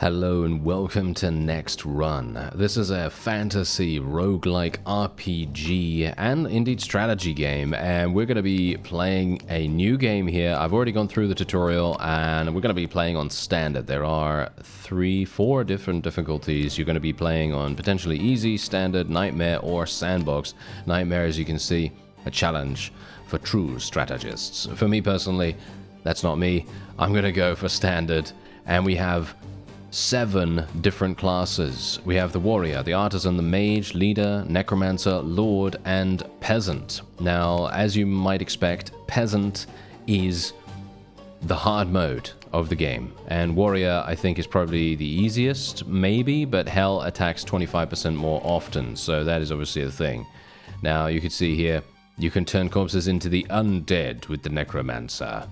Hello and welcome to Next Run. This is a fantasy roguelike RPG and indeed strategy game, and we're going to be playing a new game here. I've already gone through the tutorial and we're going to be playing on standard. There are 4 different difficulties. You're going to be playing on potentially easy, standard, nightmare, or sandbox. Nightmare, as you can see, a challenge for true strategists. For me personally, that's not me. I'm going to go for standard, and we have 7 different classes. We have the warrior, the artisan, the mage, leader, necromancer, lord, and peasant. Now, as you might expect, peasant is the hard mode of the game, and warrior I think is probably the easiest, maybe, but hell attacks 25% more often, so that is obviously a thing. Now, you can see here, you can turn corpses into the undead with the necromancer,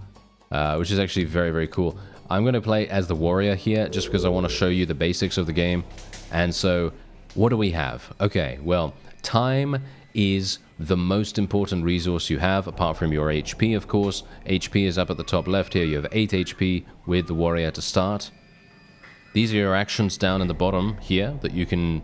which is actually very, very cool. I'm going to play as the warrior here, just because I want to show you the basics of the game. And so, what do we have? Okay, well, time is the most important resource you have, apart from your HP, of course. HP is up at the top left here. You have 8 HP with the warrior to start. These are your actions down in the bottom here that you can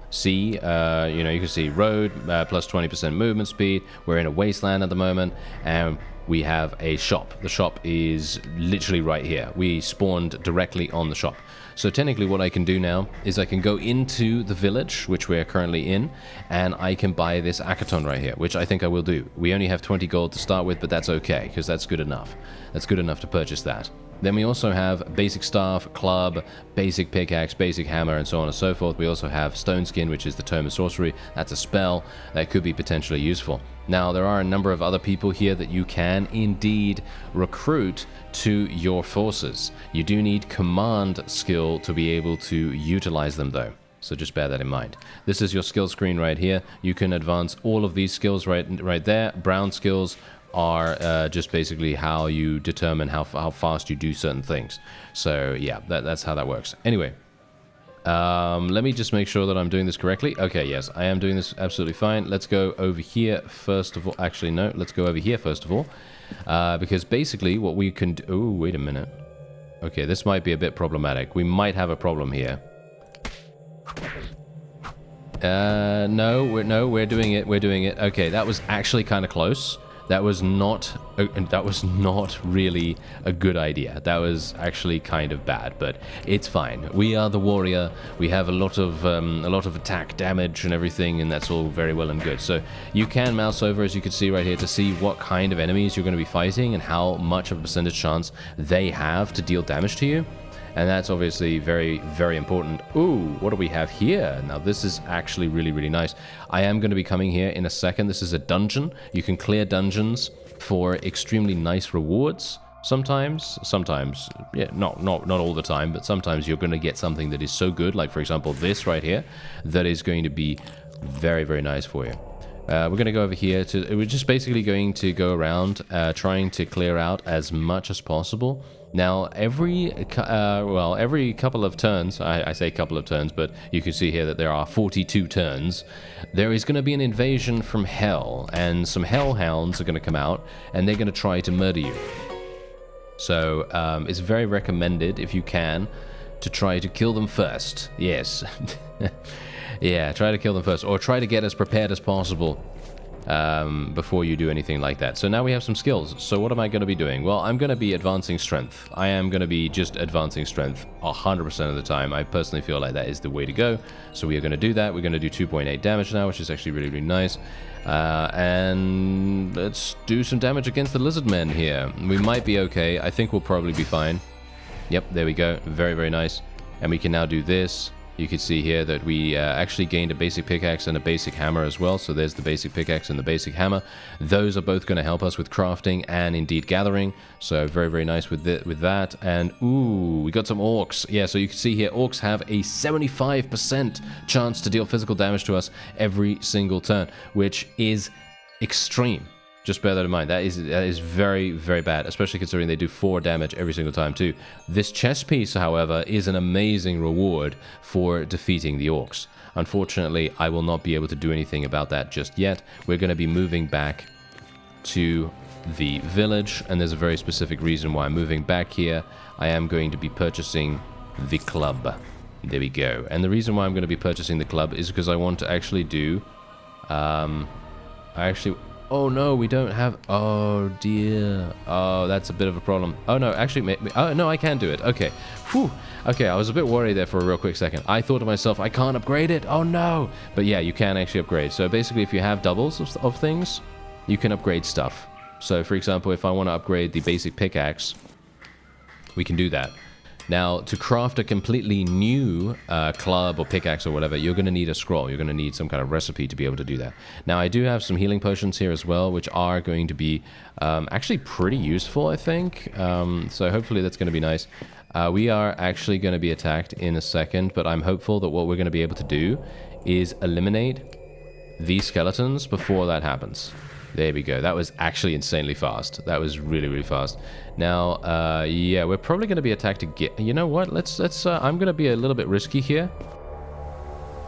see. You can see road, plus 20% movement speed. We're in a wasteland at the moment, and we have a shop. The shop is literally right here. We spawned directly on the shop. So technically what I can do now is I can go into the village, which we're currently in, and I can buy this Akaton right here, which I think I will do. We only have 20 gold to start with, but that's okay, because that's good enough. That's good enough to purchase that. Then we also have basic staff, club, basic pickaxe, basic hammer, and so on and so forth. We also have stone skin, which is the tome of sorcery. That's a spell that could be potentially useful. Now, there are a number of other people here that you can indeed recruit to your forces. You do need command skill to be able to utilize them, though. So just bear that in mind. This is your skill screen right here. You can advance all of these skills right there. Brown skills are just basically how you determine how fast you do certain things. So yeah, that's how that works. Anyway, let me just make sure that I'm doing this correctly. Okay, yes, I am doing this absolutely fine. Let's go over here first of all. Actually, no, let's go over here first of all. Because basically what we can do... Oh, wait a minute. Okay, this might be a bit problematic. We might have a problem here. No, we're doing it. We're doing it. Okay, that was actually kind of close. That was not really a good idea. That was actually kind of bad, but it's fine. We are the warrior. We have a lot of attack damage and everything, and that's all very well and good. So you can mouse over, as you can see right here, to see what kind of enemies you're going to be fighting and how much of a percentage chance they have to deal damage to you. And that's obviously very, very important. Ooh, what do we have here? Now, this is actually really, really nice. I am going to be coming here in a second. This is a dungeon. You can clear dungeons for extremely nice rewards. Sometimes, yeah, not all the time, but sometimes you're going to get something that is so good, like, for example, this right here, that is going to be very, very nice for you. We're going to go over here to... We're just basically going to go around trying to clear out as much as possible. Now, every couple of turns, I say couple of turns, but you can see here that there are 42 turns, there is going to be an invasion from hell, and some hellhounds are going to come out, and they're going to try to murder you. So, it's very recommended, if you can, to try to kill them first. Yes. Yeah, try to kill them first, or try to get as prepared as possible before you do anything like that. So now we have some skills. So what am I going to be doing? Well, I'm going to be advancing strength. I am going to be just advancing strength 100% of the time. I personally feel like that is the way to go. So we are going to do that. We're going to do 2.8 damage now, which is actually really, really nice. And let's do some damage against the lizard men here. We might be okay. I think we'll probably be fine. Yep, there we go. Very, very nice. And we can now do this. You can see here that we actually gained a basic pickaxe and a basic hammer as well. So there's the basic pickaxe and the basic hammer. Those are both going to help us with crafting and indeed gathering. So very, very nice with that. And ooh, we got some orcs. Yeah, so you can see here, orcs have a 75% chance to deal physical damage to us every single turn, which is extreme. Just bear that in mind. That is very, very bad, especially considering they do 4 damage every single time too. This chess piece, however, is an amazing reward for defeating the orcs. Unfortunately, I will not be able to do anything about that just yet. We're going to be moving back to the village, and there's a very specific reason why I'm moving back here. I am going to be purchasing the club. There we go. And the reason why I'm going to be purchasing the club is because I want to actually do... Oh no, we don't have... Oh dear. Oh, that's a bit of a problem. Oh no, actually... Oh no, I can do it. Okay. Whew. Okay, I was a bit worried there for a real quick second. I thought to myself, I can't upgrade it. Oh no. But yeah, you can actually upgrade. So basically, if you have doubles of things, you can upgrade stuff. So for example, if I want to upgrade the basic pickaxe, we can do that. Now, to craft a completely new club or pickaxe or whatever, you're going to need a scroll. You're going to need some kind of recipe to be able to do that. Now, I do have some healing potions here as well, which are going to be actually pretty useful, I think. So hopefully that's going to be nice. We are actually going to be attacked in a second, but I'm hopeful that what we're going to be able to do is eliminate these skeletons before that happens. There we go. That was actually insanely fast. That was really, really fast. Now, yeah, we're probably going to be attacked again. You know what? Let's. I'm going to be a little bit risky here.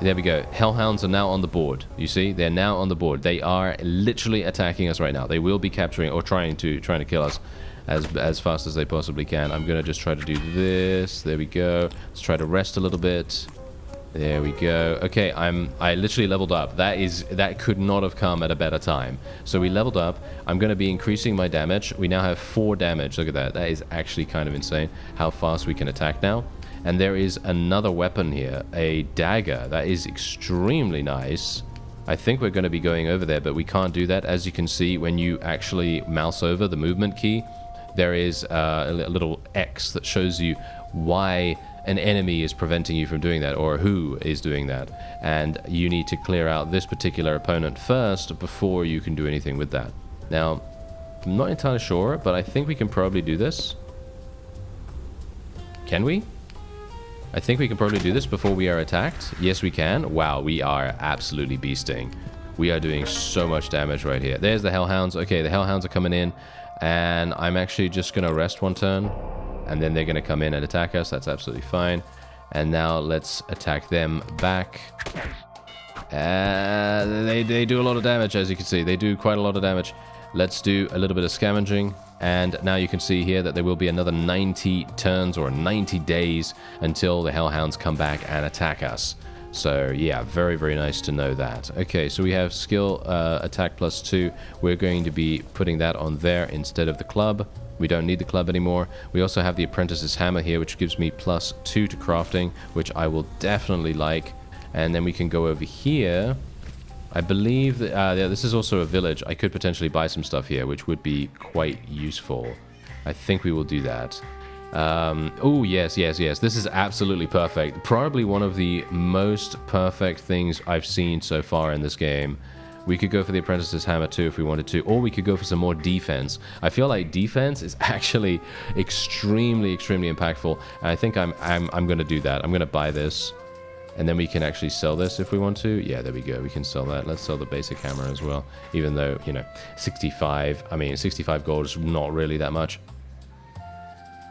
There we go. Hellhounds are now on the board. You see, they're now on the board. They are literally attacking us right now. They will be capturing or trying to kill us as fast as they possibly can. I'm going to just try to do this. There we go. Let's try to rest a little bit. There we go. Okay, I literally leveled up. That could not have come at a better time. So we leveled up. I'm going to be increasing my damage. We now have 4 damage. Look at that. That is actually kind of insane how fast we can attack now. And there is another weapon here, a dagger. That is extremely nice. I think we're going to be going over there, but we can't do that. As you can see, when you actually mouse over the movement key, there is a little X that shows you why an enemy is preventing you from doing that, or who is doing that. And you need to clear out this particular opponent first before you can do anything with that. Now, I'm not entirely sure, but I think we can probably do this. Can we? I think we can probably do this before we are attacked. Yes, we can. Wow, we are absolutely beasting. We are doing so much damage right here. There's the Hellhounds. Okay, the Hellhounds are coming in, and I'm actually just going to rest one turn. And then they're going to come in and attack us. That's absolutely fine. And now let's attack them back. They do a lot of damage, as you can see. They do quite a lot of damage. Let's do a little bit of scavenging. And now you can see here that there will be another 90 turns or 90 days until the Hellhounds come back and attack us. So yeah, very, very nice to know that. Okay, so we have skill attack +2. We're going to be putting that on there instead of the club. We don't need the club anymore. We also have the apprentice's hammer here, which gives me +2 to crafting, which I will definitely like. And then we can go over here. I believe that yeah, this is also a village. I could potentially buy some stuff here, which would be quite useful. I think we will do that. Oh, yes, yes, yes. This is absolutely perfect. Probably one of the most perfect things I've seen so far in this game. We could go for the apprentice's hammer too if we wanted to, or we could go for some more defense. I feel like defense is actually extremely, extremely impactful. And I think I'm going to do that. I'm going to buy this, and then we can actually sell this if we want to. Yeah, there we go. We can sell that. Let's sell the basic hammer as well, even though, you know, 65. I mean, 65 gold is not really that much.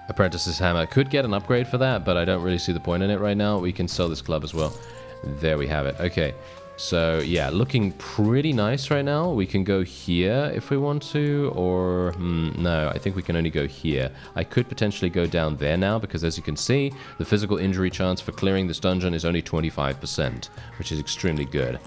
Apprentice's hammer could get an upgrade for that, but I don't really see the point in it right now. We can sell this club as well. There we have it. Okay. So, yeah, looking pretty nice right now. We can go here if we want to, or... no, I think we can only go here. I could potentially go down there now, because as you can see, the physical injury chance for clearing this dungeon is only 25%, which is extremely good.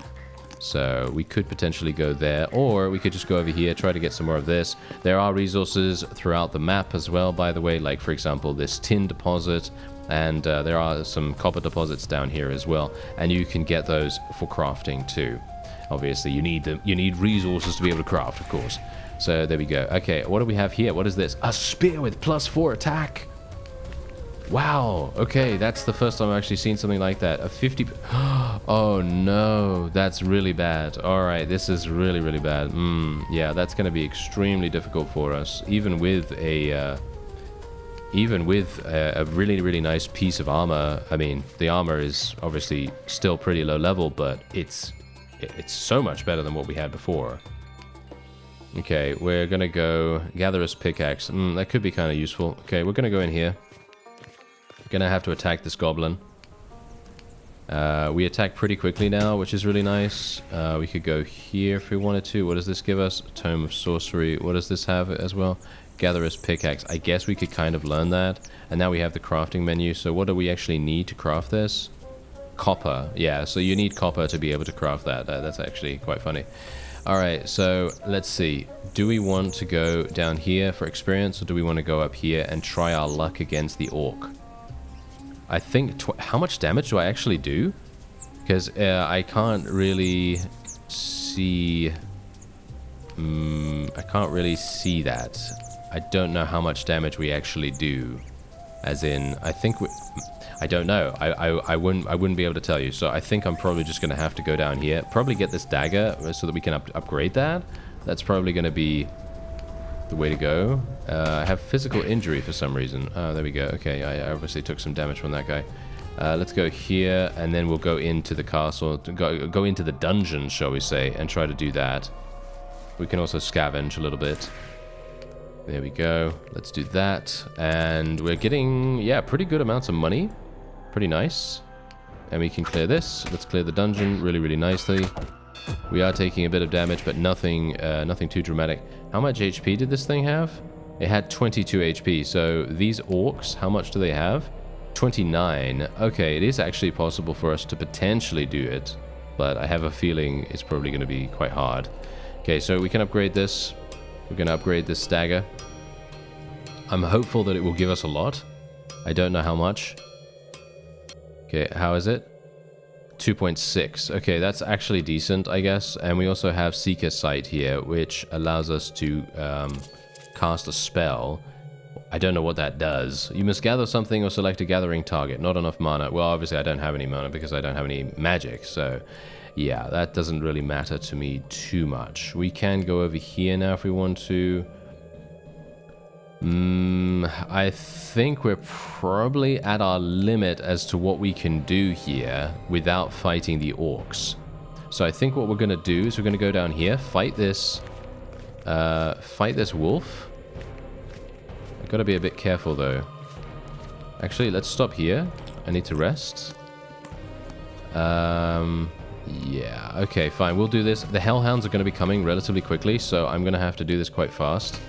So, we could potentially go there, or we could just go over here, try to get some more of this. There are resources throughout the map as well, by the way, like, for example, this tin deposit. And there are some copper deposits down here as well, and you can get those for crafting too. Obviously, you need them. You need resources to be able to craft, of course. So there we go. Okay, what do we have here? What is this? A spear with +4 attack. Wow. Okay, that's the first time I've actually seen something like that. A 50. Oh no, that's really bad. All right, this is really, really bad. Yeah, that's going to be extremely difficult for us, even with a really, really nice piece of armor. I mean, the armor is obviously still pretty low level, but it's so much better than what we had before. Okay, we're gonna go Gatherer's Pickaxe. That could be kind of useful. Okay, we're gonna go in here. Gonna have to attack this goblin. We attack pretty quickly now, which is really nice. We could go here if we wanted to. What does this give us? Tome of Sorcery. What does this have as well? Gatherer's pickaxe. I guess we could kind of learn that. And now we have the crafting menu. So what do we actually need to craft this? Copper. Yeah, so you need copper to be able to craft that. That's actually quite funny. Alright, so let's see. Do we want to go down here for experience, or do we want to go up here and try our luck against the orc? I think... how much damage do I actually do? Because I can't really see... I can't really see that. I don't know how much damage we actually do. As in, I think I don't know. I wouldn't be able to tell you. So I think I'm probably just going to have to go down here. Probably get this dagger so that we can upgrade that. That's probably going to be the way to go. I have physical injury for some reason. Oh, there we go. Okay, I obviously took some damage from that guy. Let's go here, and then we'll go into the castle. Go into the dungeon, shall we say, and try to do that. We can also scavenge a little bit. There we go. Let's do that. And we're getting, yeah, pretty good amounts of money. Pretty nice. And we can clear this. Let's clear the dungeon really, really nicely. We are taking a bit of damage, but nothing too dramatic. How much HP did this thing have? It had 22 HP. So these orcs, how much do they have? 29. Okay, it is actually possible for us to potentially do it, but I have a feeling it's probably going to be quite hard. Okay, so we can upgrade this. We're going to upgrade this dagger. I'm hopeful that it will give us a lot. I don't know how much. Okay, how is it? 2.6. Okay, that's actually decent, I guess. And we also have Seeker Sight here, which allows us to cast a spell. I don't know what that does. You must gather something or select a gathering target. Not enough mana. Well, obviously I don't have any mana because I don't have any magic, so... yeah, that doesn't really matter to me too much. We can go over here now if we want to. I think we're probably at our limit as to what we can do here without fighting the orcs. So I think what we're going to do is we're going to go down here, fight this wolf. I've got to be a bit careful though. Actually, let's stop here. I need to rest. Yeah, okay, fine. We'll do this. The hellhounds are going to be coming relatively quickly, so I'm going to have to do this quite fast.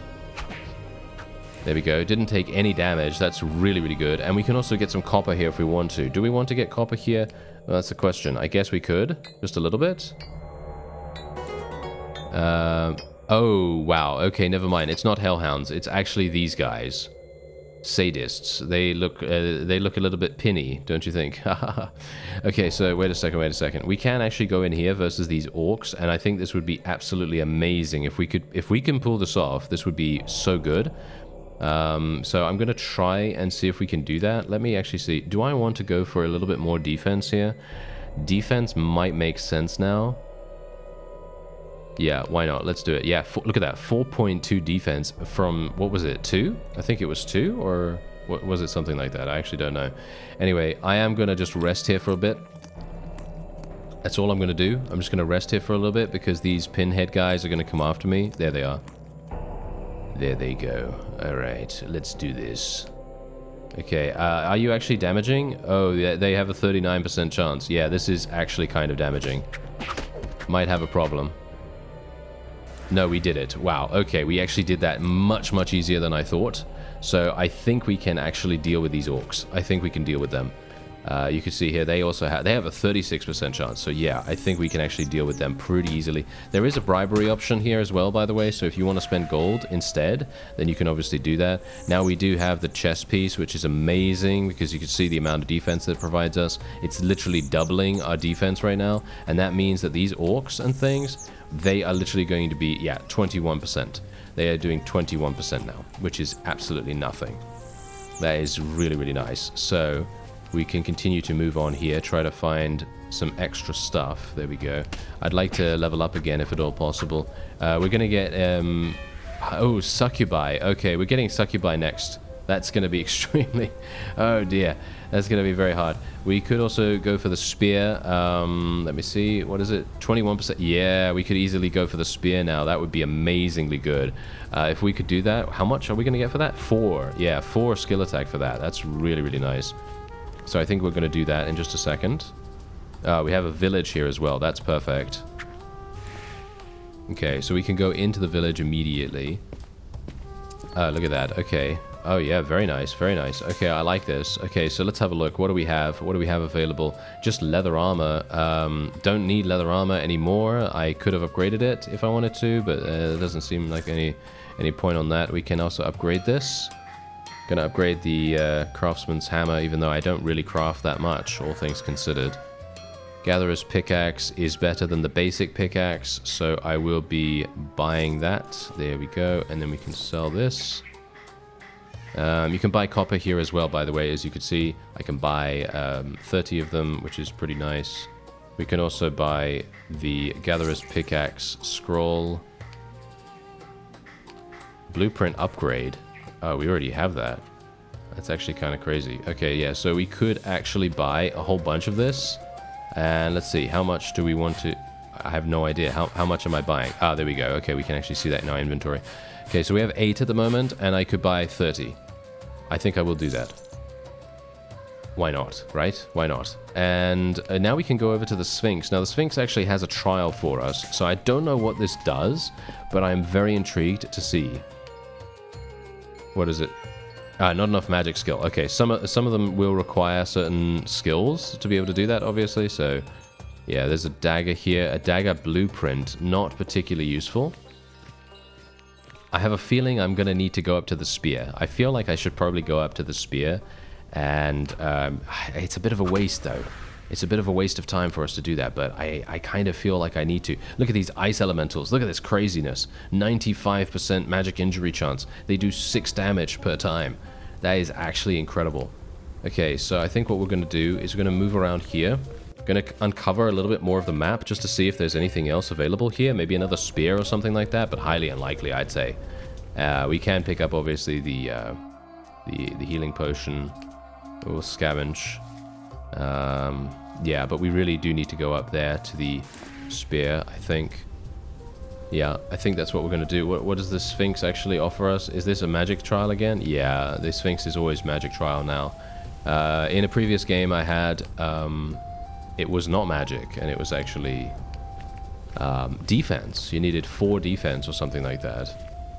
There we go. Didn't take any damage. That's really, really good. And we can also get some copper here if we want to. Do we want to get copper here? Well, that's the question. I guess we could. Just a little bit. Oh, wow. Okay, never mind. It's not hellhounds. It's actually these guys. Sadists. They look a little bit pinny, don't you think? Okay, so wait a second. We can actually go in here versus these orcs, and I think this would be absolutely amazing if we can pull this off. This would be so good. So I'm gonna try and see if we can do that. Let me actually see. Do I want to go for a little bit more defense here? Defense might make sense now. Yeah, why not? Let's do it. Yeah, look at that. 4.2 defense from, what was it, 2? I think it was 2, or was it something like that? I actually don't know. Anyway, I am going to just rest here for a bit. That's all I'm going to do. I'm just going to rest here for a little bit because these pinhead guys are going to come after me. There they are. There they go. All right, let's do this. Okay, are you actually damaging? Oh, yeah, they have a 39% chance. Yeah, this is actually kind of damaging. Might have a problem. No, we did it. Wow, okay, we actually did that much, much easier than I thought. So I think we can actually deal with these orcs. I think we can deal with them. You can see here, they have a 36% chance. So yeah, I think we can actually deal with them pretty easily. There is a bribery option here as well, by the way. So if you want to spend gold instead, then you can obviously do that. Now we do have the chest piece, which is amazing because you can see the amount of defense that it provides us. It's literally doubling our defense right now. And that means that these orcs and things, they are literally going to be, yeah, 21%. They are doing 21% now, which is absolutely nothing. That is really, really nice. So we can continue to move on here, try to find some extra stuff. There we go. I'd like to level up again if at all possible. We're going to get, oh, succubi. Okay, we're getting succubi next. That's going to be extremely, oh dear. That's going to be very hard. We could also go for the spear. Let me see. What is it? 21%. Yeah, we could easily go for the spear now. That would be amazingly good. If we could do that, how much are we going to get for that? 4. Yeah, 4 skill attack for that. That's really, really nice. So I think we're going to do that in just a second. We have a village here as well. That's perfect. Okay, so we can go into the village immediately. Look at that. Okay. Oh, yeah. Very nice. Very nice. Okay, I like this. Okay, so let's have a look. What do we have? What do we have available? Just leather armor. Don't need leather armor anymore. I could have upgraded it if I wanted to, but it doesn't seem like any point on that. We can also upgrade this. Gonna upgrade the craftsman's hammer, even though I don't really craft that much, all things considered. Gatherer's pickaxe is better than the basic pickaxe, so I will be buying that. There we go, and then we can sell this. You can buy copper here as well, by the way. As you can see, I can buy 30 of them, which is pretty nice. We can also buy the Gatherer's pickaxe scroll. Blueprint upgrade. Oh, we already have that. That's actually kind of crazy. Okay, yeah, so we could actually buy a whole bunch of this. And let's see, how much do we want to... I have no idea. How much am I buying? Ah, there we go. Okay, we can actually see that in our inventory. Okay, so we have 8 at the moment, and I could buy 30. I think I will do that. Why not, right? Why not? And now we can go over to the Sphinx. Now, the Sphinx actually has a trial for us, so I don't know what this does, but I'm very intrigued to see. What is it? Not enough magic skill. Okay, some of them will require certain skills to be able to do that, obviously. So, yeah, there's a dagger here. A dagger blueprint. Not particularly useful. I have a feeling I'm going to need to go up to the spear. I feel like I should probably go up to the spear. And it's a bit of a waste, though. It's a bit of a waste of time for us to do that, but I kind of feel like I need to. Look at these ice elementals. Look at this craziness. 95% magic injury chance. They do 6 damage per time. That is actually incredible. Okay, so I think what we're going to do is we're going to move around here. Going to uncover a little bit more of the map just to see if there's anything else available here. Maybe another spear or something like that, but highly unlikely, I'd say. We can pick up, obviously, the healing potion. We'll scavenge. Yeah, but we really do need to go up there to the spear, I think. Yeah, I think that's what we're going to do. What does the Sphinx actually offer us? Is this a magic trial again? Yeah, the Sphinx is always magic trial now. In a previous game I had, it was not magic, and it was actually defense. You needed 4 defense or something like that.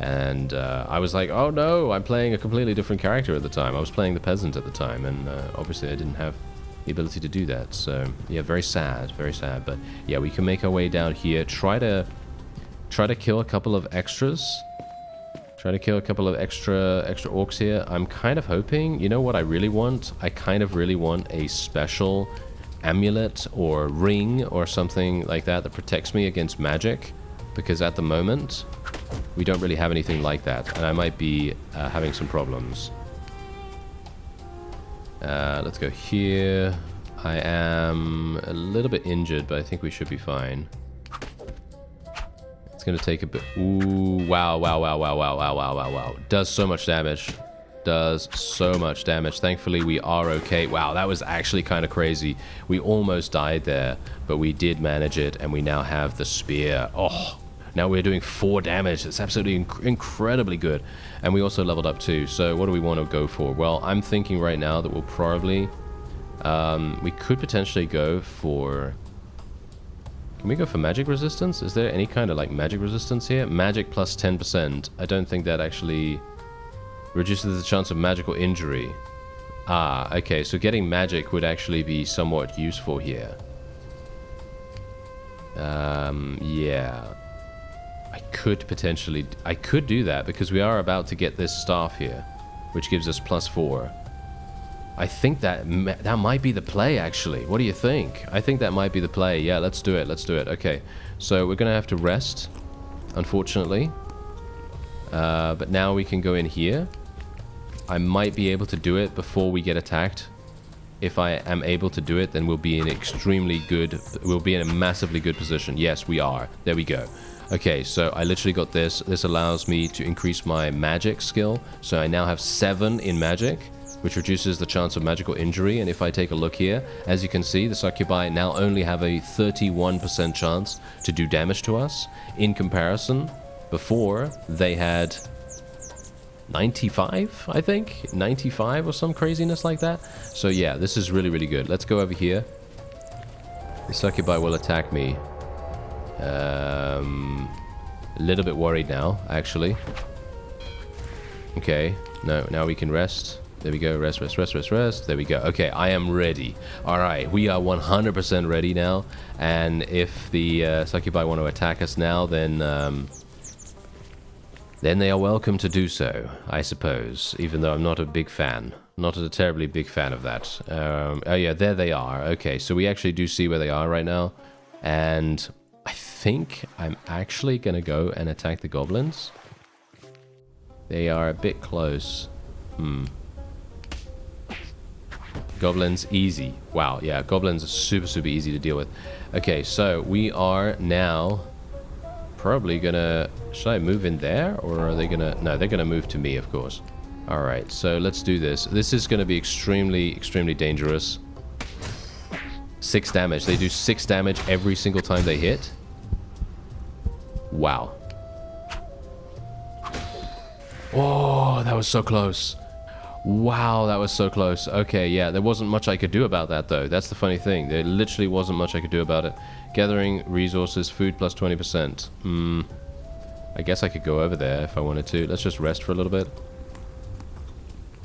And I was like, oh no, I'm playing a completely different character at the time. I was playing the peasant at the time, and obviously I didn't have the ability to do that. So yeah, very sad, but yeah, we can make our way down here. Try to kill a couple of extras. Try to kill a couple of extra orcs here. I'm kind of hoping, you know what I really want? I kind of really want a special amulet or ring or something like that that protects me against magic, because at the moment we don't really have anything like that, and I might be having some problems. Let's go here. I am a little bit injured, but I think we should be fine. It's gonna take a bit. Ooh, wow. Does so much damage. Does so much damage. Thankfully, we are okay. Wow, that was actually kind of crazy. We almost died there, but we did manage it, and we now have the spear. Oh, now we're doing 4 damage. That's absolutely incredibly good. And we also leveled up too. So what do we want to go for? Well, I'm thinking right now that we'll probably... we could potentially go for... Can we go for magic resistance? Is there any kind of like magic resistance here? Magic plus 10%. I don't think that actually reduces the chance of magical injury. Ah, okay. So getting magic would actually be somewhat useful here. Yeah. I could do that because we are about to get this staff here, which gives us +4. I think that might be the play, actually. What do you think? I think that might be the play. Yeah, let's do it. Let's do it. Okay, so we're going to have to rest, unfortunately. But now we can go in here. I might be able to do it before we get attacked. If I am able to do it, then we'll be in we'll be in a massively good position. Yes, we are. There we go. Okay, so I literally got this. This allows me to increase my magic skill. So I now have 7 in magic, which reduces the chance of magical injury. And if I take a look here, as you can see, the succubi now only have a 31% chance to do damage to us. In comparison, before, they had 95, I think? 95 or some craziness like that. So yeah, this is really, really good. Let's go over here. The succubi will attack me. A little bit worried now, actually. Okay, no, now we can rest. There we go, rest, rest, rest, rest, rest. There we go. Okay, I am ready. All right, we are 100% ready now. And if the succubi want to attack us now, then they are welcome to do so, I suppose. Even though I'm not a big fan. Not a terribly big fan of that. Oh yeah, there they are. Okay, so we actually do see where they are right now. And I think I'm actually going to go and attack the goblins. They are a bit close. Goblins, easy. Wow, yeah, goblins are super, super easy to deal with. Okay, so we are now probably gonna... Should I move in there? Or are they gonna... No, they're gonna move to me, of course. Alright, so let's do this. This is gonna be extremely, extremely dangerous. 6 damage. They do 6 damage every single time they hit. Wow. Oh, that was so close. Wow, that was so close. Okay, yeah, there wasn't much I could do about that, though. That's the funny thing. There literally wasn't much I could do about it. Gathering resources, food plus 20%. I guess I could go over there if I wanted to. Let's just rest for a little bit.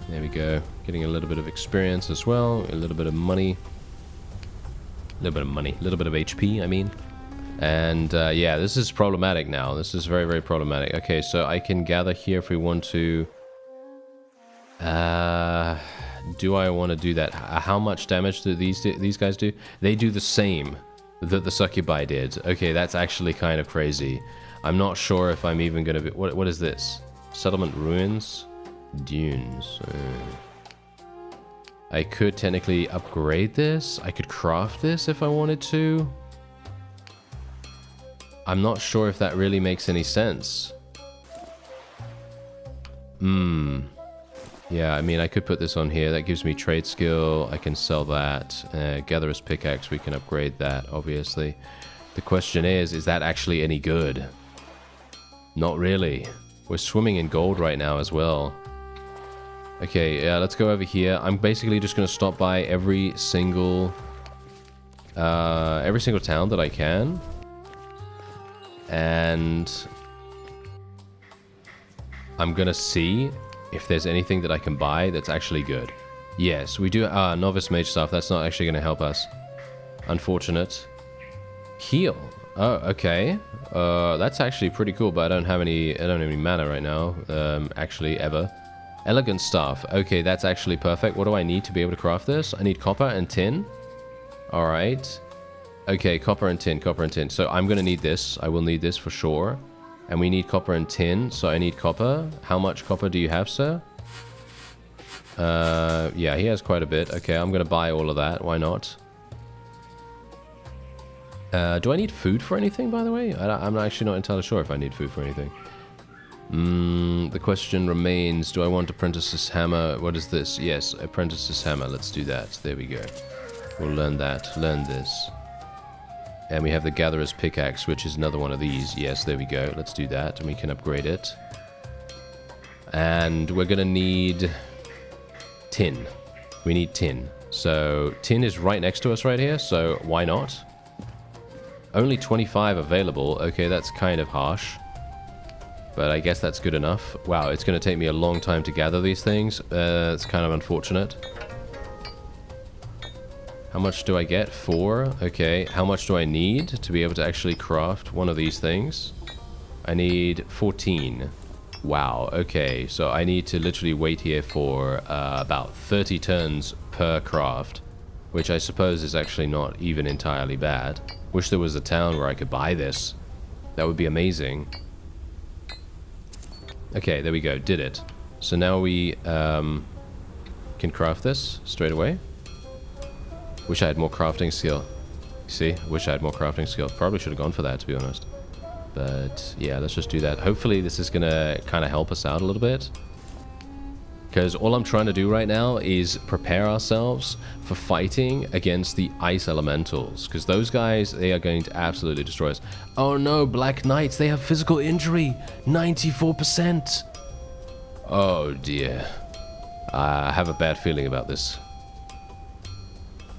There we go. Getting a little bit of experience as well. A little bit of money. A little bit of money. A little bit of HP, I mean. And, yeah, this is problematic now. This is very, very problematic. Okay, so I can gather here if we want to... do I want to do that? How much damage do these guys do? They do the same that the succubi did. Okay, that's actually kind of crazy. I'm not sure if I'm even going to be... What is this? Settlement ruins? Dunes. I could technically upgrade this. I could craft this if I wanted to. I'm not sure if that really makes any sense. Yeah, I mean, I could put this on here. That gives me trade skill. I can sell that. Gatherer's pickaxe, we can upgrade that, obviously. The question is that actually any good? Not really. We're swimming in gold right now as well. Okay, yeah, let's go over here. I'm basically just going to stop by every single town that I can. And I'm going to see if there's anything that I can buy that's actually good. Yes, we do... novice mage stuff. That's not actually going to help us. Unfortunate. Heal. Oh, okay. That's actually pretty cool, but I don't have any mana right now. Actually, ever. Elegant staff. Okay, that's actually perfect. What do I need to be able to craft this? I need copper and tin. Alright. Okay, copper and tin, copper and tin. So I'm going to need this. I will need this for sure. And we need copper and tin, so I need copper. How much copper do you have, sir? Yeah, he has quite a bit. Okay, I'm going to buy all of that. Why not? Do I need food for anything, by the way? I'm actually not entirely sure if I need food for anything. The question remains, do I want Apprentice's Hammer? What is this? Yes, Apprentice's Hammer. Let's do that. There we go. We'll learn that. Learn this. And we have the Gatherer's Pickaxe, which is another one of these. Yes, there we go. Let's do that, and we can upgrade it. And we're going to need tin. We need tin. So tin is right next to us right here, so why not? Only 25 available. Okay, that's kind of harsh. But I guess that's good enough. Wow, it's going to take me a long time to gather these things. It's kind of unfortunate. How much do I get? 4. Okay, how much do I need to be able to actually craft one of these things? I need 14. Wow, okay, so I need to literally wait here for about 30 turns per craft, which I suppose is actually not even entirely bad. Wish there was a town where I could buy this. That would be amazing. Okay, there we go, did it. So now we can craft this straight away. Wish I had more crafting skill. See? Wish I had more crafting skill. Probably should have gone for that, to be honest. But, yeah, let's just do that. Hopefully this is going to kind of help us out a little bit. Because all I'm trying to do right now is prepare ourselves for fighting against the ice elementals. Because those guys, they are going to absolutely destroy us. Oh no, Black Knights, they have physical injury. 94%. Oh dear. I have a bad feeling about this.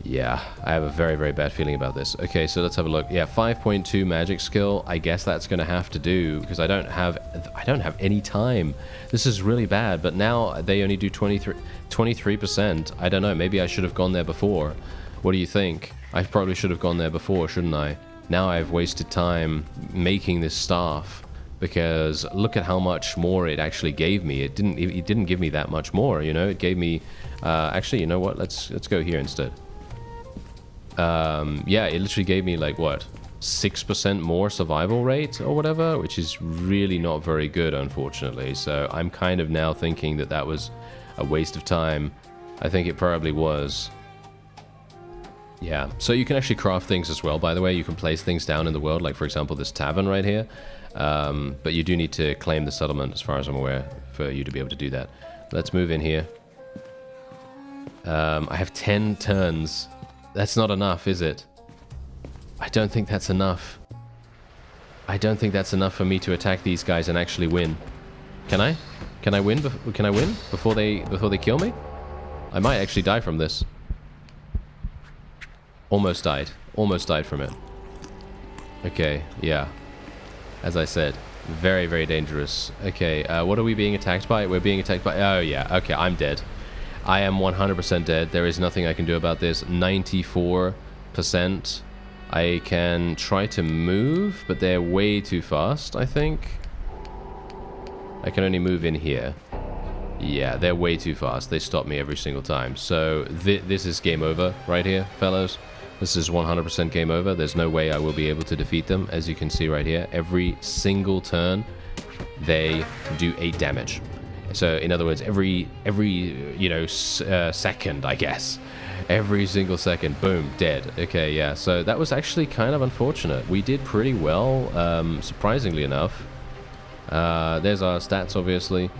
Yeah, I have a very, very bad feeling about this. Okay, so let's have a look. Yeah, 5.2 magic skill. I guess that's going to have to do because I don't have any time. This is really bad, but now they only do 23%. I don't know, maybe I should have gone there before. What do you think? I probably should have gone there before, shouldn't I? Now I've wasted time making this staff because look at how much more it actually gave me. It didn't give me that much more, you know? It gave me actually, you know what? Let's go here instead. Yeah, it literally gave me like what, 6% more survival rate or whatever, which is really not very good, unfortunately. So I'm kind of now thinking that that was a waste of time. I think it probably was. Yeah, so you can actually craft things as well, by the way. You can place things down in the world, like for example this tavern right here. But you do need to claim the settlement, as far as I'm aware, for you to be able to do that. Let's move in here. I have 10 turns. That's not enough, is it? I don't think that's enough. I don't think that's enough for me to attack these guys and actually win. Can I? Can I win? Can I win before they kill me? I might actually die from this. Almost died. Almost died from it. Okay, yeah. As I said, very, very dangerous. Okay, what are we being attacked by? We're being attacked by... Oh, yeah. Okay, I'm dead. I am 100% dead. There is nothing I can do about this. 94%. I can try to move, but they're way too fast, I think. I can only move in here. Yeah, they're way too fast. They stop me every single time. So this is game over right here, fellows. This is 100% game over. There's no way I will be able to defeat them. As you can see right here, every single turn, they do 8 damage. So, in other words, every you know, second, I guess. Every single second, boom, dead. Okay, yeah, so that was actually kind of unfortunate. We did pretty well, surprisingly enough. There's our stats, obviously.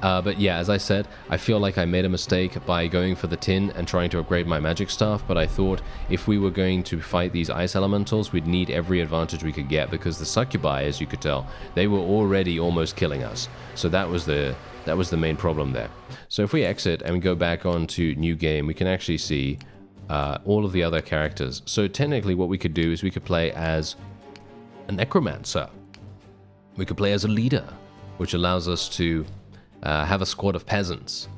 But yeah, as I said, I feel like I made a mistake by going for the tin and trying to upgrade my magic staff, but I thought if we were going to fight these ice elementals, we'd need every advantage we could get, because the succubi, as you could tell, they were already almost killing us. So that was the main problem there. So if we exit and we go back on to new game, we can actually see all of the other characters. So technically what we could do is we could play as a necromancer. We could play as a leader, which allows us to have a squad of peasants.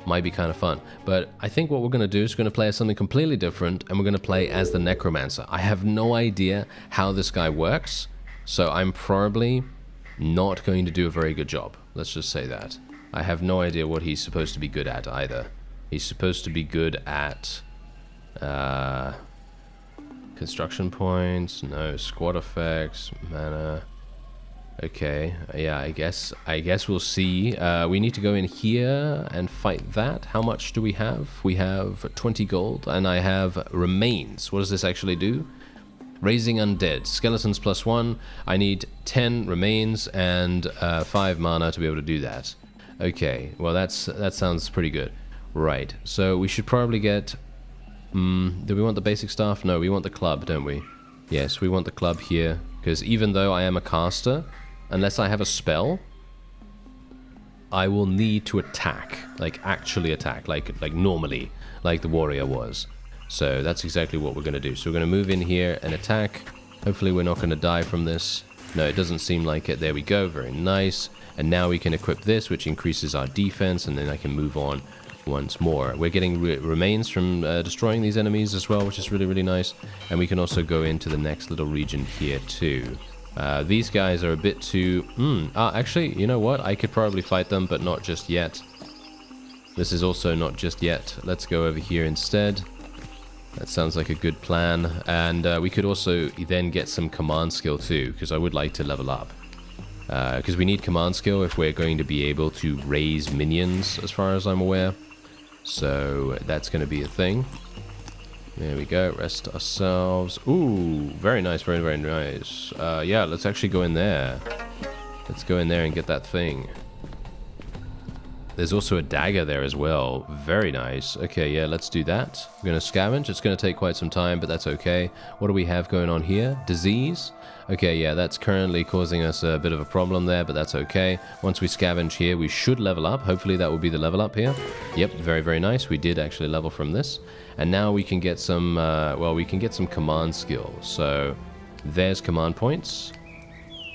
Might be kind of fun. But I think what we're going to do is we're going to play as something completely different, and we're going to play as the necromancer. I have no idea how this guy works, so I'm probably not going to do a very good job. Let's just say that. I have no idea what he's supposed to be good at either. He's supposed to be good at construction points, no, squad effects, mana. Okay, yeah, I guess we'll see. We need to go in here and fight that. How much do we have? We have 20 gold, and I have remains. What does this actually do? Raising undead. Skeletons +1. I need 10 remains and 5 mana to be able to do that. Okay, well that sounds pretty good. Right, so we should probably get... do we want the basic staff? No, we want the club, don't we? Yes, we want the club here, because even though I am a caster, unless I have a spell, I will need to attack, like actually attack, like normally, like the warrior was. So that's exactly what we're going to do. So we're going to move in here and attack. Hopefully we're not going to die from this. No, it doesn't seem like it. There we go, very nice. And now we can equip this, which increases our defense, and then I can move on once more. We're getting remains from destroying these enemies as well, which is really, really nice. And we can also go into the next little region here too. These guys are a bit too... actually, you know what? I could probably fight them, but not just yet. This is also not just yet. Let's go over here instead. That sounds like a good plan. And we could also then get some command skill too, because I would like to level up. Because we need command skill if we're going to be able to raise minions, as far as I'm aware. So that's going to be a thing. There we go, rest ourselves. Ooh, very nice, very, very nice. Yeah, let's actually go in there. Let's go in there and get that thing. There's also a dagger there as well. Very nice. Okay, yeah, let's do that. We're going to scavenge. It's going to take quite some time, but that's okay. What do we have going on here? Disease. Okay, yeah, that's currently causing us a bit of a problem there, but that's okay. Once we scavenge here, we should level up. Hopefully that will be the level up here. Yep, very, very nice. We did actually level from this. And now we can get some, well, we can get some command skills. So there's command points.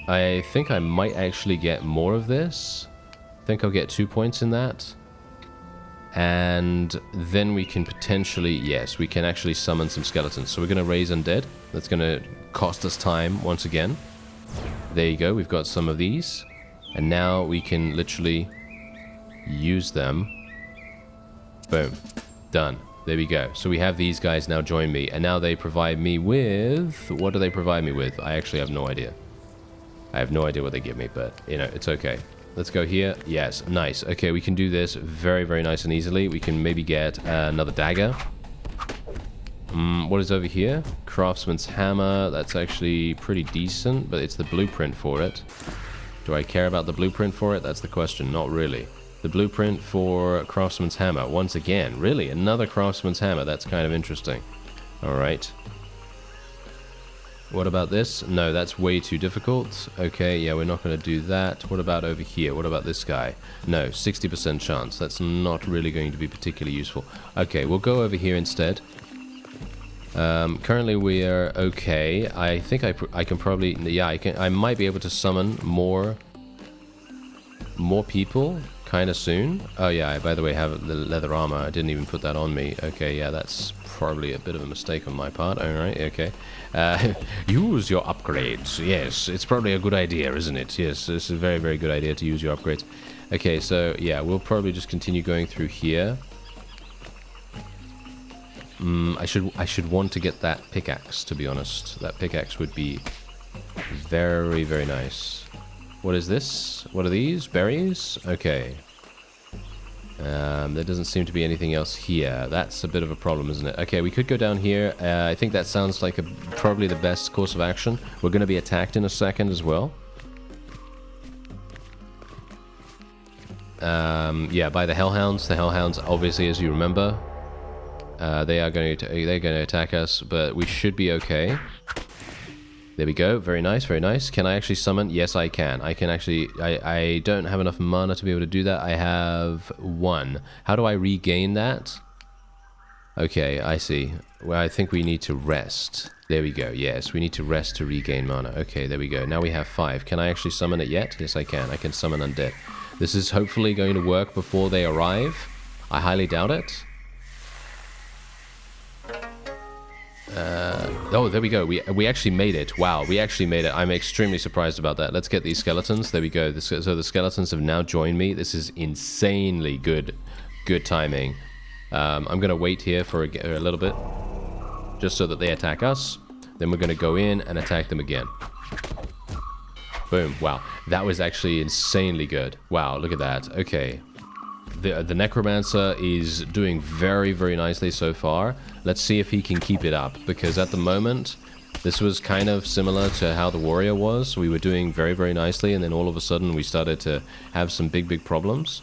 I think I might actually get more of this. I think I'll get 2 points in that. And then we can potentially, yes, we can actually summon some skeletons. So we're going to raise undead. That's going to cost us time once again. There you go. We've got some of these. And now we can literally use them. Boom. Done. There we go. So we have these guys now join me. And now they provide me with... What do they provide me with? I actually have no idea. I have no idea what they give me, but, you know, it's okay. Let's go here. Yes, nice. Okay, we can do this very, very nice and easily. We can maybe get another dagger. What is over here? Craftsman's hammer. That's actually pretty decent, but it's the blueprint for it. Do I care about the blueprint for it? That's the question. Not really. The blueprint for craftsman's hammer. Once again, really? Another craftsman's hammer. That's kind of interesting. All right. What about this? No, that's way too difficult. Okay, yeah, we're not going to do that. What about over here? What about this guy? No, 60% chance. That's not really going to be particularly useful. Okay, we'll go over here instead. Currently we are okay. I think I can probably... Yeah, I might be able to summon more people kind of soon. Oh yeah, I, by the way, have the leather armor. I didn't even put that on me. Okay, yeah, that's probably a bit of a mistake on my part. Alright, okay. Use your upgrades. Yes, it's probably a good idea, isn't it? Yes, it's a very, very good idea to use your upgrades. Okay, so yeah, we'll probably just continue going through here. I should want to get that pickaxe, to be honest. That pickaxe would be very, very nice. What is this? What are these? Berries? Okay. There doesn't seem to be anything else here. That's a bit of a problem, isn't it? Okay, we could go down here. I think that sounds like probably the best course of action. We're going to be attacked in a second as well. Yeah, by the hellhounds. The hellhounds, obviously, as you remember, they're going to attack us, but we should be okay. There we go. Very nice, very nice. Can I actually summon? Yes, I can. I can actually... I don't have enough mana to be able to do that. I have 1. How do I regain that? Okay, I see. Well, I think we need to rest. There we go. Yes, we need to rest to regain mana. Okay, there we go. Now we have 5. Can I actually summon it yet? Yes, I can. I can summon undead. This is hopefully going to work before they arrive. I highly doubt it. Oh, there we go. We actually made it. Wow, we actually made it. I'm extremely surprised about that. Let's get these skeletons. There we go. So the skeletons have now joined me. This is insanely good timing. I'm going to wait here for a little bit, just so that they attack us. Then we're going to go in and attack them again. Boom. Wow, that was actually insanely good. Wow, look at that. Okay. The Necromancer is doing very, very nicely so far. Let's see if he can keep it up, because at the moment, this was kind of similar to how the Warrior was. We were doing very, very nicely, and then all of a sudden we started to have some big, big problems.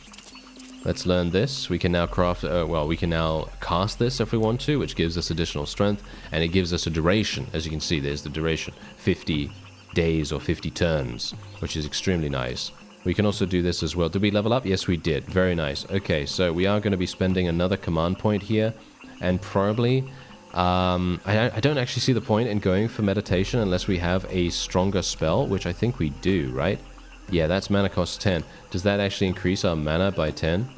Let's learn this. We can now craft, well, we can now cast this if we want to, which gives us additional strength, and it gives us a duration. As you can see, there's the duration, 50 days or 50 turns, which is extremely nice. We can also do this as well. Did we level up? Yes, we did. Very nice. Okay, so we are going to be spending another command point here. And probably... I don't actually see the point in going for meditation unless we have a stronger spell, which I think we do, right? Yeah, that's mana cost 10. Does that actually increase our mana by 10?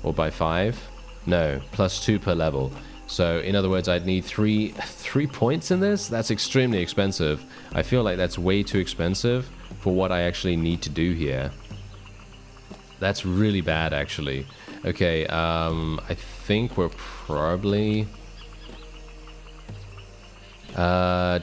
Or by 5? No, plus 2 per level. So, in other words, I'd need 3 points in this? That's extremely expensive. I feel like that's way too expensive for what I actually need to do here. That's really bad, actually. Okay, I think we're probably... I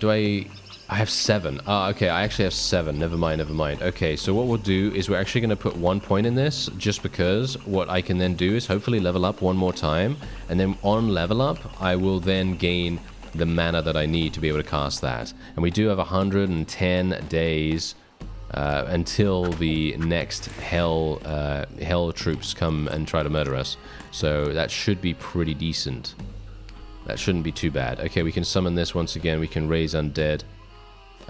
have 7. Okay, I actually have 7. Never mind, never mind. Okay, so what we'll do is we're actually going to put 1 point in this, just because what I can then do is hopefully level up 1 more time, and then on level up, I will then gain the mana that I need to be able to cast that. And we do have 110 days until the next hell troops come and try to murder us. So that should be pretty decent. That shouldn't be too bad. Okay, we can summon this once again. We can raise undead.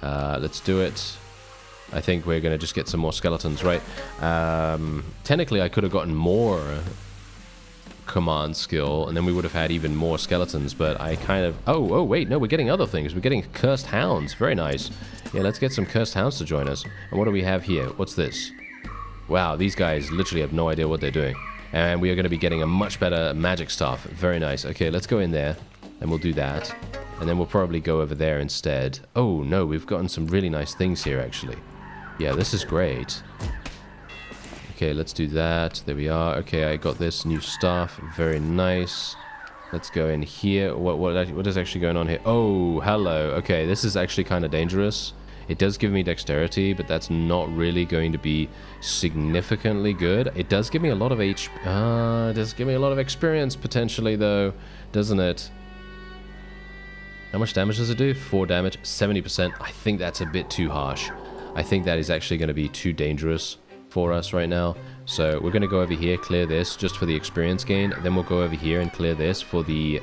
Let's do it. I think we're going to just get some more skeletons, right? Technically, I could have gotten more command skill, and then we would have had even more skeletons, but I kind of... Oh, wait, no, we're getting other things. We're getting cursed hounds. Very nice. Yeah, let's get some cursed hounds to join us. And what do we have here? What's this? Wow, these guys literally have no idea what they're doing. And we are going to be getting a much better magic staff. Very nice. Okay, let's go in there, and we'll do that. And then we'll probably go over there instead. Oh, no, we've gotten some really nice things here, actually. Yeah, this is great. Okay, let's do that. There we are. Okay, I got this new staff. Very nice. Let's go in here. What is actually going on here? Oh, hello. Okay, this is actually kind of dangerous. It does give me dexterity, but that's not really going to be significantly good. It does give me a lot of it does give me a lot of experience potentially, though, doesn't it? How much damage does it do? 4 damage, 70%. I think that's a bit too harsh. I think that is actually going to be too dangerous for us right now. So we're going to go over here, clear this just for the experience gain. Then we'll go over here and clear this for the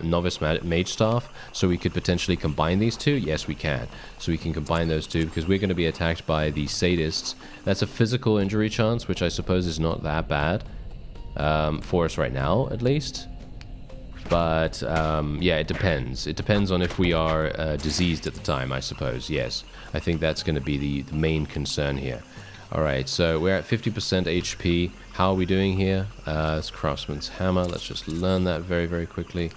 novice mage staff. So we could potentially combine these two. Yes, we can. So we can combine those two because we're going to be attacked by the sadists. That's a physical injury chance, which I suppose is not that bad for us right now, at least. But yeah, it depends. It depends on if we are diseased at the time, I suppose. Yes, I think that's going to be the main concern here. Alright, so we're at 50% HP. How are we doing here? It's Craftsman's Hammer. Let's just learn that very, very quickly.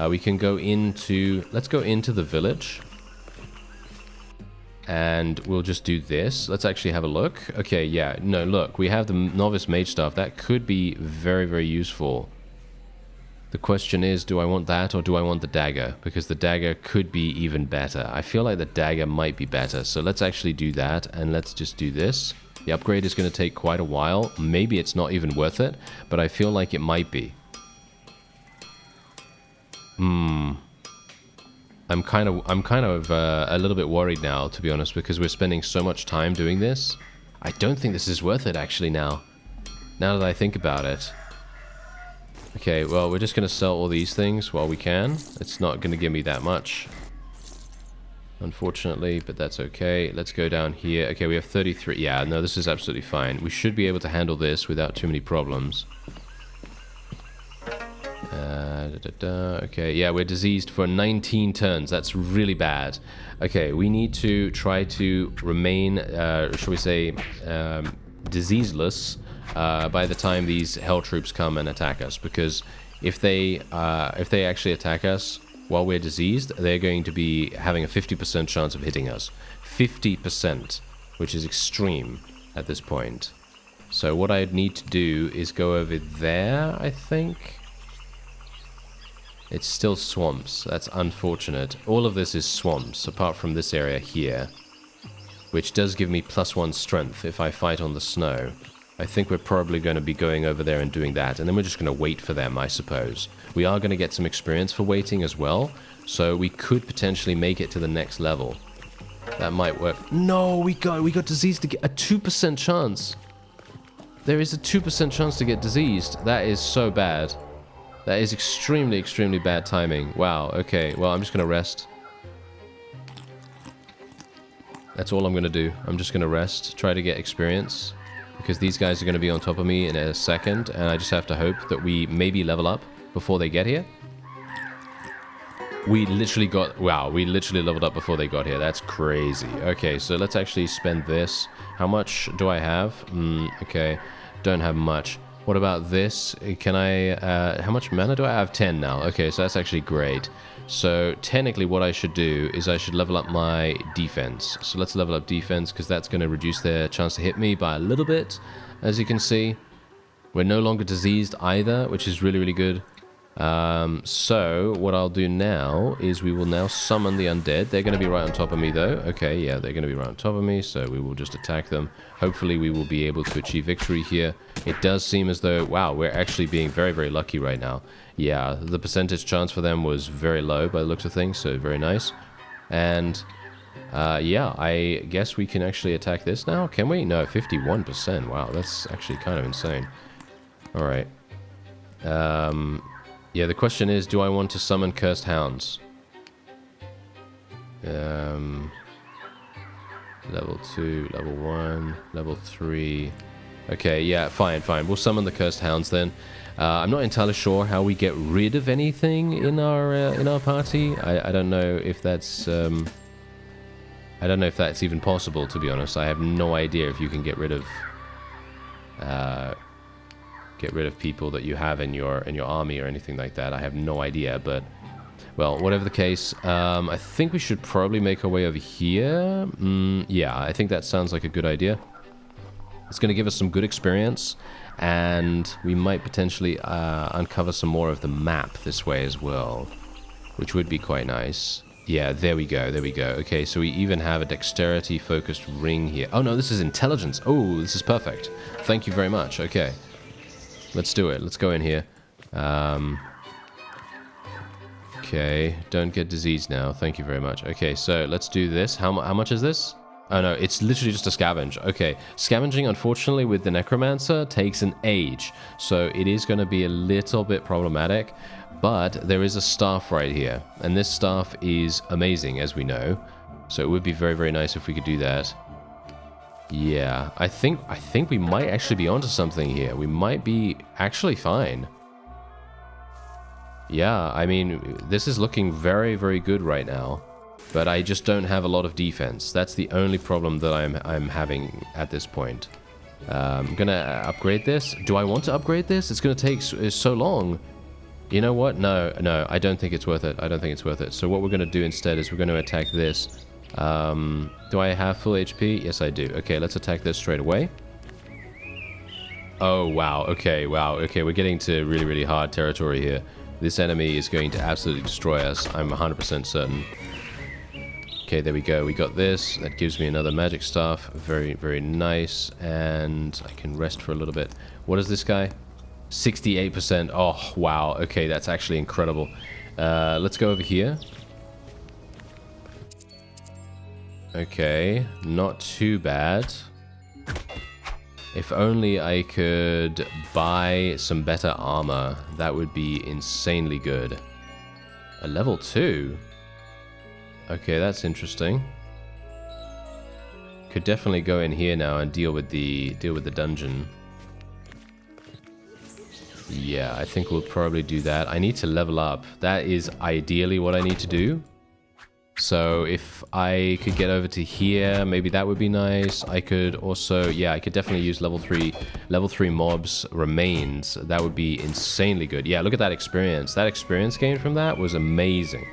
We can go into... Let's go into the village. And we'll just do this. Let's actually have a look. Okay, yeah. No, look. We have the Novice Mage Staff. That could be very, very useful. The question is, do I want that or do I want the dagger? Because the dagger could be even better. I feel like the dagger might be better. So let's actually do that. And let's just do this. The upgrade is going to take quite a while. Maybe it's not even worth it, but I feel like it might be. I'm kind of a little bit worried now, to be honest, because we're spending so much time doing this. I don't think this is worth it, actually, now that I think about it. Okay, well, we're just going to sell all these things while we can. It's not going to give me that much, unfortunately, but that's okay. Let's go down here. Okay, we have 33. Yeah, no, this is absolutely fine. We should be able to handle this without too many problems. Okay, yeah, we're diseased for 19 turns. That's really bad. Okay, we need to try to remain, shall we say, diseaseless by the time these hell troops come and attack us. Because if they actually attack us while we're diseased, they're going to be having a 50% chance of hitting us. 50%, which is extreme at this point. So what I'd need to do is go over there, I think. It's still swamps. That's unfortunate. All of this is swamps, apart from this area here, which does give me +1 strength if I fight on the snow. I think we're probably going to be going over there and doing that, and then we're just going to wait for them, I suppose. We are going to get some experience for waiting as well, so we could potentially make it to the next level. That might work. No, we got diseased to get a 2% chance. There is a 2% chance to get diseased. That is so bad. That is extremely, extremely bad timing. Wow, okay, well, I'm just going to rest. That's all I'm going to do. I'm just going to rest, try to get experience, because these guys are going to be on top of me in a second, and I just have to hope that we maybe level up before they get here. We literally got... Wow, we literally leveled up before they got here. That's crazy. Okay, so let's actually spend this. How much do I have? Okay, don't have much. What about this? Can I... how much mana do I have? 10 now. Okay, so that's actually great. So technically what I should do is I should level up my defense. So let's level up defense, because that's going to reduce their chance to hit me by a little bit, as you can see. We're no longer diseased either, which is really, really good. So what I'll do now is we will now summon the undead. They're going to be right on top of me, though. Okay, yeah, they're going to be right on top of me, so we will just attack them. Hopefully we will be able to achieve victory here. It does seem as though, wow, we're actually being very, very lucky right now. Yeah, the percentage chance for them was very low by the looks of things, so very nice. And Yeah, I guess we can actually attack this now. Can we? No, 51%. Wow, that's actually kind of insane. All right. Yeah, the question is, do I want to summon Cursed Hounds? Level 2, level 1, level 3. Okay, yeah, fine. We'll summon the Cursed Hounds then. I'm not entirely sure how we get rid of anything in our party. I don't know if that's I don't know if that's even possible, to be honest. I have no idea if you can get rid of people that you have in your army or anything like that. I have no idea, but well, whatever the case, I think we should probably make our way over here. Yeah, I think that sounds like a good idea. It's going to give us some good experience, and we might potentially uncover some more of the map this way as well, which would be quite nice. Yeah, there we go. Okay, so we even have a dexterity-focused ring here. Oh, no, this is intelligence. Oh, this is perfect. Thank you very much. Okay. Let's do it. Let's go in here. Okay, don't get diseased now. Thank you very much. Okay, so let's do this. How much is this? Oh, no, it's literally just a scavenge. Okay, scavenging, unfortunately, with the Necromancer takes an age, so it is going to be a little bit problematic. But there is a staff right here, and this staff is amazing, as we know. So it would be very, very nice if we could do that. Yeah, I think we might actually be onto something here. We might be actually fine. Yeah, I mean, this is looking very, very good right now. But I just don't have a lot of defense. That's the only problem that I'm having at this point. I'm gonna upgrade this. Do I want to upgrade this? It's gonna take so long. You know what? No, I don't think it's worth it. I don't think it's worth it. So what we're going to do instead is we're going to attack this. Do I have full HP? Yes, I do. Okay, let's attack this straight away. Oh, wow. Okay, wow. Okay, we're getting to really, really hard territory here. This enemy is going to absolutely destroy us. I'm 100% certain. Okay, there we go. We got this. That gives me another magic staff. Very, very nice. And I can rest for a little bit. What is this guy? 68%. Oh, wow. Okay, that's actually incredible. Let's go over here. Okay, not too bad. If only I could buy some better armor. That would be insanely good. A level 2? Okay, that's interesting. Could definitely go in here now and deal with the dungeon. Yeah, I think we'll probably do that. I need to level up. That is ideally what I need to do. So if I could get over to here, maybe that would be nice. I could also, yeah, I could definitely use level 3 mobs remains. That would be insanely good. Yeah, look at that experience. That experience gained from that was amazing.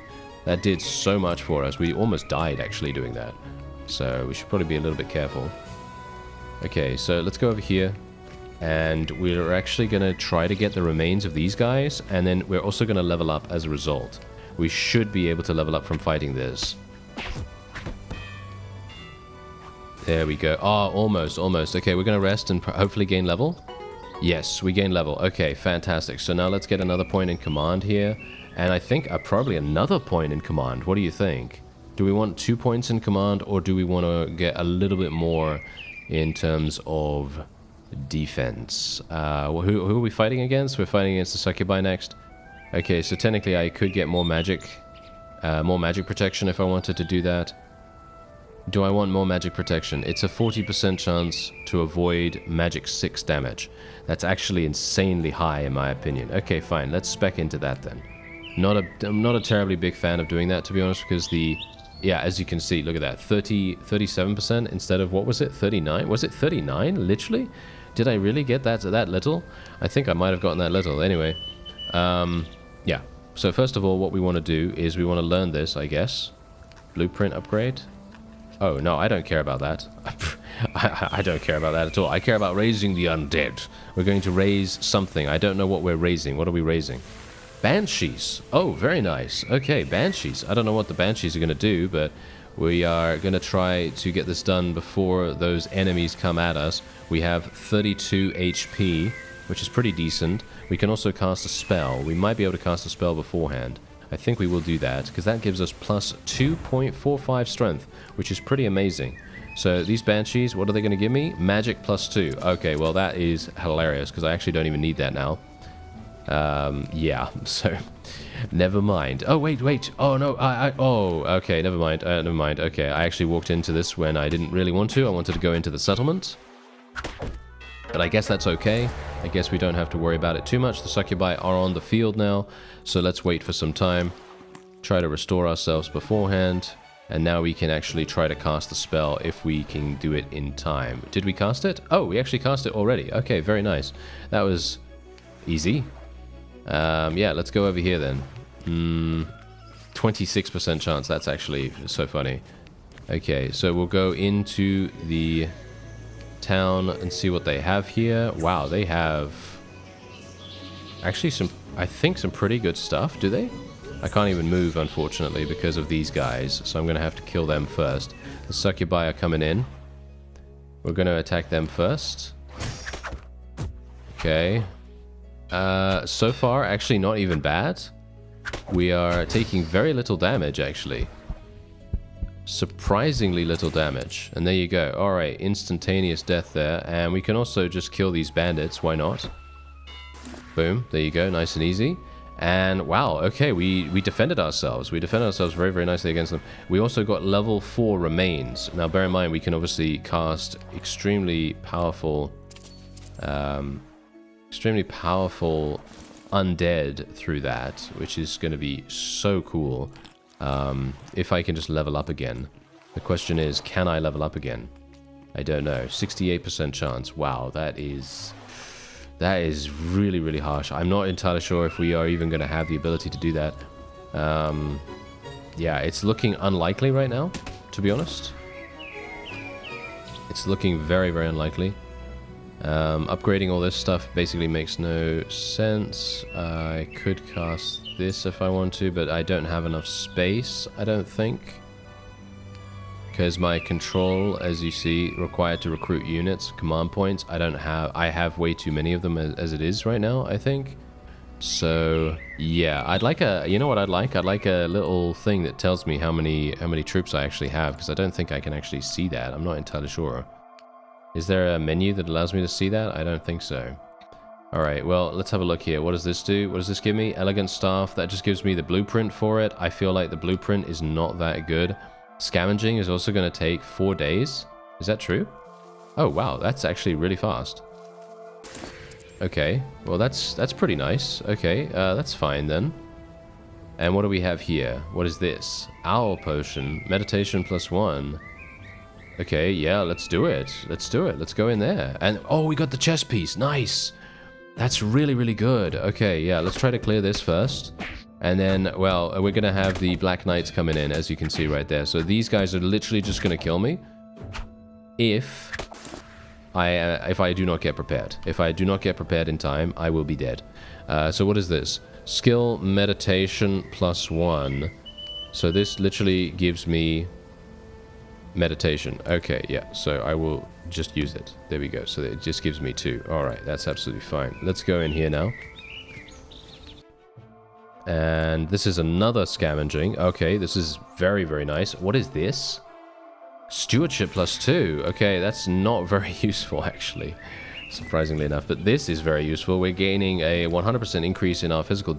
That did so much for us. We almost died actually doing that. So we should probably be a little bit careful. Okay, so let's go over here. And we're actually going to try to get the remains of these guys, and then we're also going to level up as a result. We should be able to level up from fighting this. There we go. Oh, almost. Okay, we're going to rest and hopefully gain level. Yes, we gain level. Okay, fantastic. So now let's get another point in command here. And I think probably another point in command. What do you think? Do we want 2 points in command, or do we want to get a little bit more in terms of defense? Who are we fighting against? We're fighting against the Succubi next. Okay, so technically I could get more magic protection if I wanted to do that. Do I want more magic protection? It's a 40% chance to avoid magic 6 damage. That's actually insanely high in my opinion. Okay, fine. Let's spec into that then. I'm not a terribly big fan of doing that, to be honest, because yeah, as you can see, look at that. 37% instead of, what was it? 39? Was it 39? Literally? Did I really get that little? I think I might have gotten that little. Anyway, yeah. So first of all, what we want to do is we want to learn this, I guess. Blueprint upgrade. Oh, no, I don't care about that. I don't care about that at all. I care about raising the undead. We're going to raise something. I don't know what we're raising. What are we raising? Banshees. Oh, very nice. Okay, Banshees. I don't know what the Banshees are going to do, but we are going to try to get this done before those enemies come at us. We have 32 HP, which is pretty decent. We can also cast a spell. We might be able to cast a spell beforehand. I think we will do that, because that gives us plus 2.45 strength, which is pretty amazing. So these Banshees, what are they going to give me? Magic plus 2. Okay, well that is hilarious, because I actually don't even need that now. Yeah, so never mind. Oh, wait. Oh, no, oh, okay, never mind. Okay, I actually walked into this when I didn't really want to. I wanted to go into the settlement. But I guess that's okay. I guess we don't have to worry about it too much. The succubi are on the field now, so let's wait for some time. Try to restore ourselves beforehand. And now we can actually try to cast the spell if we can do it in time. Did we cast it? Oh, we actually cast it already. Okay, very nice. That was easy. Yeah, let's go over here then. 26% chance. That's actually so funny. Okay, so we'll go into the town and see what they have here. Wow, they have actually some, I think, some pretty good stuff. Do they? I can't even move, unfortunately, because of these guys, so I'm going to have to kill them first. The succubi are coming in. We're going to attack them first. Okay. So far, actually not even bad. We are taking very little damage, actually. Surprisingly little damage. And there you go. Alright, instantaneous death there. And we can also just kill these bandits. Why not? Boom. There you go. Nice and easy. And wow, okay, we defended ourselves. We defended ourselves very, very nicely against them. We also got level 4 remains. Now, bear in mind, we can obviously cast extremely powerful undead through that, which is going to be so cool. If I can just level up again. The question is, can I level up again? I don't know. 68% chance. Wow, that is really, really harsh. I'm not entirely sure if we are even going to have the ability to do that. Yeah, it's looking unlikely right now, to be honest. It's looking very, very unlikely. Upgrading all this stuff basically makes no sense. I could cast this if I want to, but I don't have enough space, I don't think. Because my control, as you see, required to recruit units, command points, I have way too many of them as it is right now, I think. So, yeah, I'd like you know what I'd like? I'd like a little thing that tells me how many troops I actually have, because I don't think I can actually see that. I'm not entirely sure. Is there a menu that allows me to see that? I don't think so. Alright, well, let's have a look here. What does this do? What does this give me? Elegant staff. That just gives me the blueprint for it. I feel like the blueprint is not that good. Scavenging is also going to take 4 days. Is that true? Oh, wow. That's actually really fast. Okay. Well, that's pretty nice. Okay. That's fine then. And what do we have here? What is this? Owl potion. Meditation +1. Okay. Yeah, let's do it. Let's do it. Let's go in there. And, oh, we got the chest piece. Nice. That's really, really good. Okay. Yeah, let's try to clear this first. And then, well, we're going to have the Black Knights coming in, as you can see right there. So these guys are literally just going to kill me if I do not get prepared. If I do not get prepared in time, I will be dead. So what is this? Skill meditation +1. So this literally gives me meditation. Okay, yeah. So I will just use it. There we go. So it just gives me 2. All right, that's absolutely fine. Let's go in here now. And this is another scavenging. Okay, this is very, very nice. What is this? Stewardship +2. Okay, that's not very useful, actually. Surprisingly enough. But this is very useful. We're gaining a 100% increase in our physical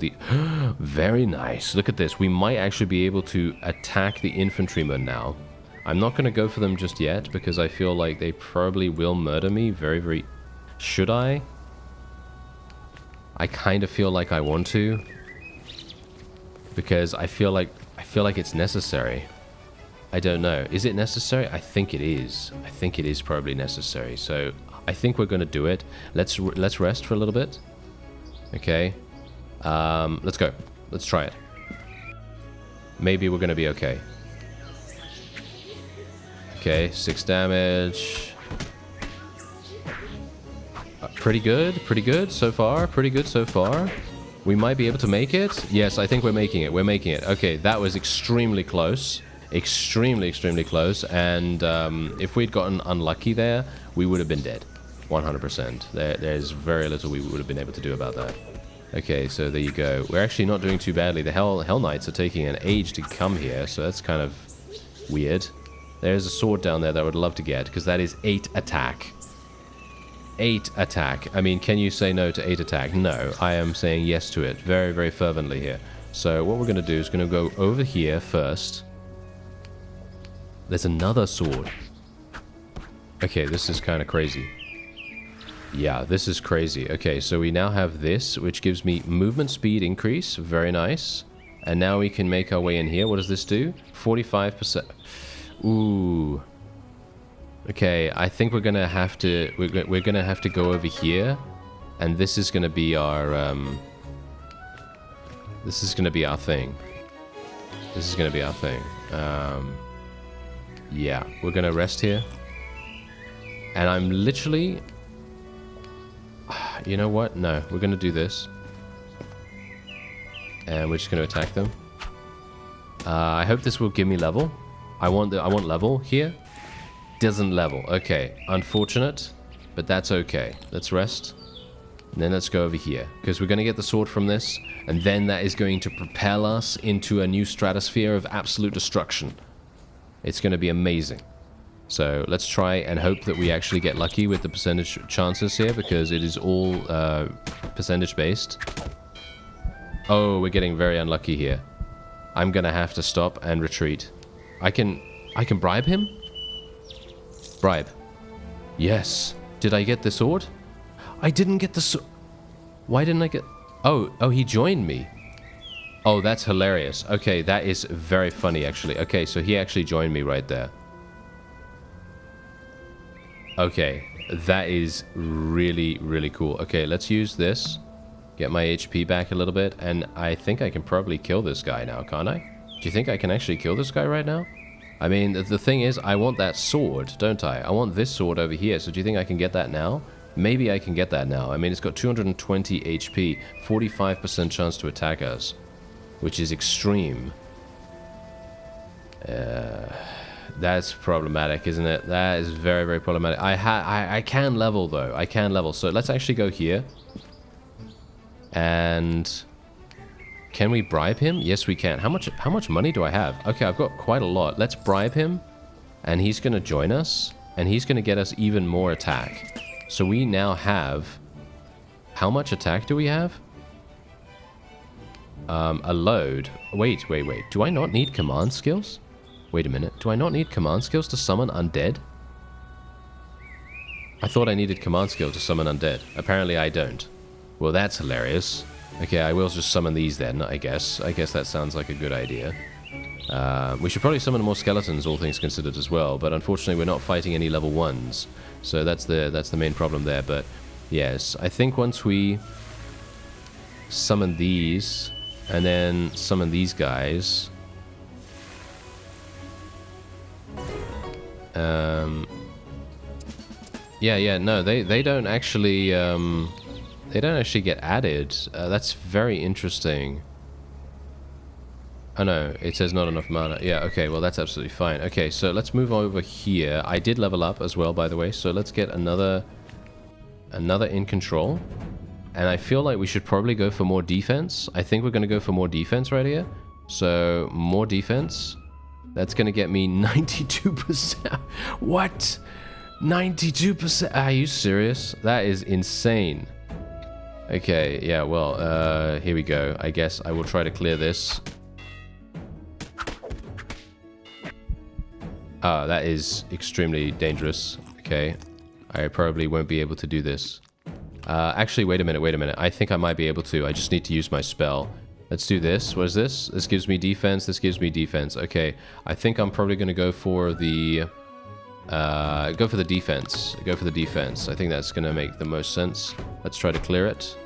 Very nice. Look at this. We might actually be able to attack the infantrymen now. I'm not going to go for them just yet, because I feel like they probably will murder me very, very... Should I? I kind of feel like I want to. Because I feel like it's necessary. I don't know. Is it necessary? I think it is. I think it is probably necessary. So I think we're going to do it. Let's rest for a little bit. Okay. Let's go. Let's try it. Maybe we're going to be okay. Okay, 6 damage. Pretty good so far. Pretty good so far. We might be able to make it. Yes, I think we're making it. We're making it. Okay, that was extremely close. Extremely, extremely close. And if we'd gotten unlucky there, we would have been dead. 100%. There's very little we would have been able to do about that. Okay, so there you go. We're actually not doing too badly. The Hell Knights are taking an age to come here, so that's kind of weird. There's a sword down there that I would love to get, because that is 8 attack. 8 attack. I mean, can you say no to 8 attack? No, I am saying yes to it very, very fervently here. So what we're going to do is going to go over here first. There's another sword. Okay, this is kind of crazy. Yeah, this is crazy. Okay, so we now have this, which gives me movement speed increase. Very nice. And now we can make our way in here. What does this do? 45%. Ooh. Okay, I think we're gonna have to... We're gonna have to go over here. And this is gonna be our... This is gonna be our thing. This is gonna be our thing. Yeah, we're gonna rest here. And I'm literally... You know what? No, we're going to do this. And we're just going to attack them. I hope this will give me level. I want level here. Doesn't level. Okay, unfortunate, but that's okay. Let's rest. And then let's go over here. Because we're going to get the sword from this. And then that is going to propel us into a new stratosphere of absolute destruction. It's going to be amazing. So let's try and hope that we actually get lucky with the percentage chances here, because it is all percentage based. Oh, we're getting very unlucky here. I'm gonna have to stop and retreat. I can bribe him? Bribe. Yes. Did I get the sword? I didn't get the sword. Why didn't I get... Oh, he joined me. Oh, that's hilarious. Okay, that is very funny actually. Okay, so he actually joined me right there. Okay, that is really, really cool. Okay, let's use this. Get my HP back a little bit. And I think I can probably kill this guy now, can't I? Do you think I can actually kill this guy right now? I mean, the thing is, I want that sword, don't I? I want this sword over here. So do you think I can get that now? Maybe I can get that now. I mean, it's got 220 HP, 45% chance to attack us, which is extreme. That's problematic, isn't it? That is very, very problematic. I can level, though. I can level. So let's actually go here. And... Can we bribe him? Yes, we can. How much money do I have? Okay, I've got quite a lot. Let's bribe him. And he's going to join us. And he's going to get us even more attack. So we now have... How much attack do we have? A load. Wait. Do I not need command skills? Wait a minute. Do I not need command skills to summon undead? I thought I needed command skills to summon undead. Apparently I don't. Well, that's hilarious. Okay, I will just summon these then, I guess. I guess that sounds like a good idea. We should probably summon more skeletons, all things considered as well. But unfortunately, we're not fighting any level 1s. So that's the main problem there. But yes, I think once we summon these and then summon these guys... Yeah, no, they don't actually, they don't actually get added. That's very interesting. Oh no, it says not enough mana. Yeah, okay, well that's absolutely fine. Okay, so let's move over here. I did level up as well, by the way, so let's get another in control. And I feel like we should probably go for more defense. I think we're going to go for more defense right here. So, more defense. That's going to get me 92%. What? 92%? Are you serious? That is insane. Okay, yeah, well, here we go. I guess I will try to clear this. Ah, that is extremely dangerous. Okay, I probably won't be able to do this. Actually, wait a minute. I think I might be able to. I just need to use my spell. Let's do this. What is this? This gives me defense. This gives me defense. Okay, I think I'm probably going to go for the... go for the defense. Go for the defense. I think that's going to make the most sense. Let's try to clear it.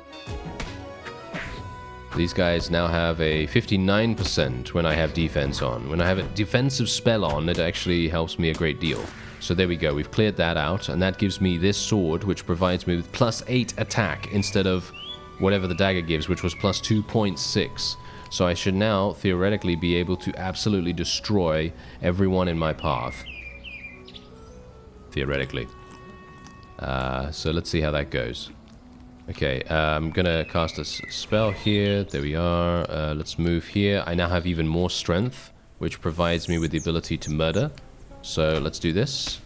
These guys now have a 59% when I have defense on. When I have a defensive spell on, it actually helps me a great deal. So there we go. We've cleared that out, and that gives me this sword, which provides me with +8 attack instead of whatever the dagger gives, which was +2.6. So I should now theoretically be able to absolutely destroy everyone in my path. Theoretically. So let's see how that goes. Okay, I'm gonna cast a spell here. There we are. Let's move here. I now have even more strength, which provides me with the ability to murder. So let's do this.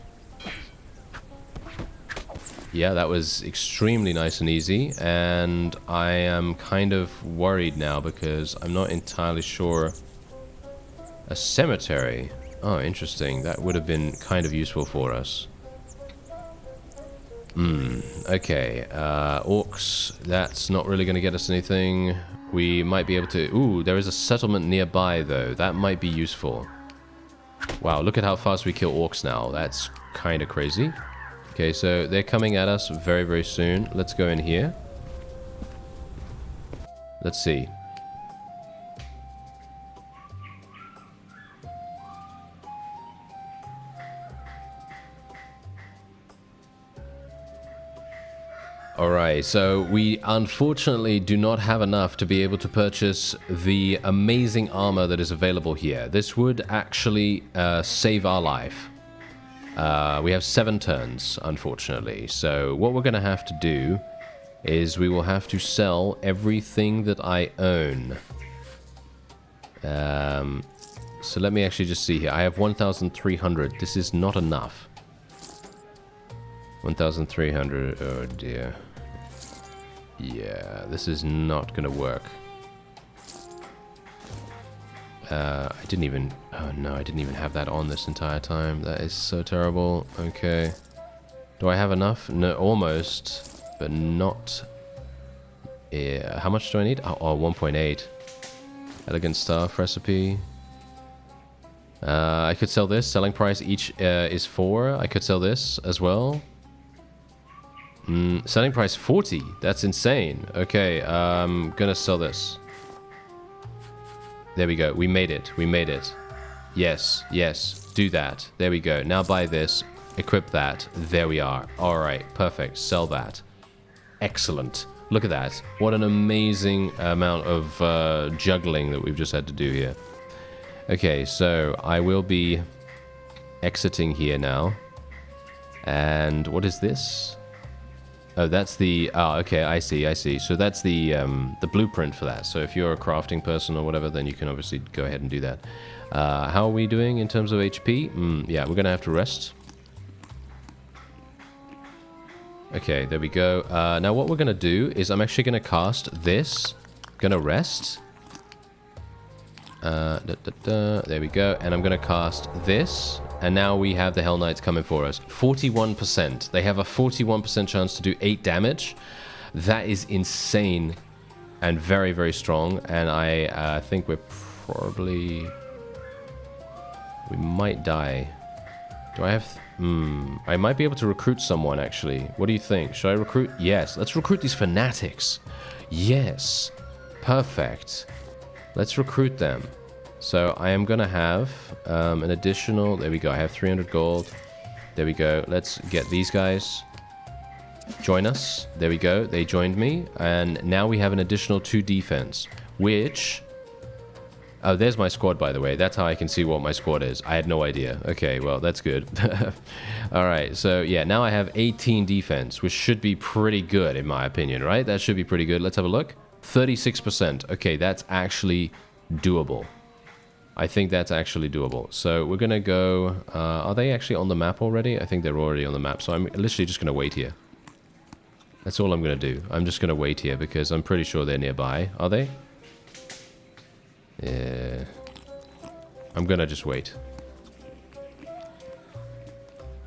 Yeah, that was extremely nice and easy. And I am kind of worried now because I'm not entirely sure. A cemetery. Oh, interesting. That would have been kind of useful for us. Okay. Orcs. That's not really going to get us anything. We might be able to... Ooh, there is a settlement nearby, though. That might be useful. Wow, look at how fast we kill orcs now. That's kind of crazy. Okay, so they're coming at us very, very soon. Let's go in here. Let's see. Alright, so we unfortunately do not have enough to be able to purchase the amazing armor that is available here. This would actually save our life. We have 7 turns, unfortunately. So what we're going to have to do is we will have to sell everything that I own. So let me actually just see here. I have 1,300. This is not enough. 1,300. Oh dear. Yeah, this is not gonna work. I didn't even... Oh no, I didn't even have that on this entire time. That is so terrible. Okay. Do I have enough? No, almost. But not... Yeah. How much do I need? Oh, 1.8. Elegant staff recipe. I could sell this. Selling price each is 4. I could sell this as well. Selling price 40. That's insane. Okay, I'm gonna sell this. There we go. We made it. We made it. Yes, yes. Do that. There we go. Now buy this. Equip that. There we are. Alright, perfect. Sell that. Excellent. Look at that. What an amazing amount of juggling that we've just had to do here. Okay, so I will be exiting here now. And what is this? Oh, that's the... Oh, okay, I see, I see. So that's the blueprint for that. So if you're a crafting person or whatever, then you can obviously go ahead and do that. How are we doing in terms of HP? Yeah, we're going to have to rest. Okay, there we go. Now what we're going to do is I'm actually going to cast this. Going to rest. There we go. And I'm going to cast this. And now we have the Hell Knights coming for us. 41%. They have a 41% chance to do 8 damage. That is insane and very, very strong. And I think we're probably... We might die. Do I have... I might be able to recruit someone, actually. What do you think? Should I recruit? Yes. Let's recruit these fanatics. Yes. Perfect. Let's recruit them. So I am going to have an additional... There we go. I have 300 gold. There we go. Let's get these guys. Join us. There we go. They joined me. And now we have an additional 2 defense. Which... Oh, there's my squad, by the way. That's how I can see what my squad is. I had no idea. Okay, well, that's good. Alright, so yeah, now I have 18 defense, which should be pretty good, in my opinion, right? That should be pretty good. Let's have a look. 36%. Okay, that's actually doable. I think that's actually doable. So we're going to go... are they actually on the map already? I think they're already on the map. So I'm literally just going to wait here. That's all I'm going to do. I'm just going to wait here because I'm pretty sure they're nearby. Are they? Yeah. I'm going to just wait.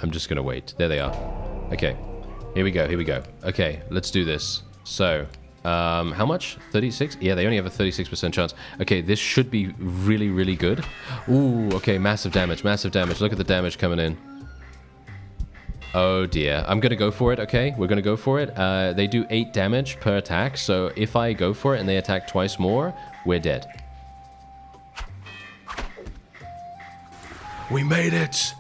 I'm just going to wait. There they are. Okay. Here we go. Here we go. Okay. Let's do this. So... how much? 36? Yeah, they only have a 36% chance. Okay, this should be really, really good. Ooh, okay, massive damage, massive damage. Look at the damage coming in. Oh dear. I'm gonna go for it, okay? We're gonna go for it. They do 8 damage per attack, so if I go for it and they attack twice more, we're dead. We made it!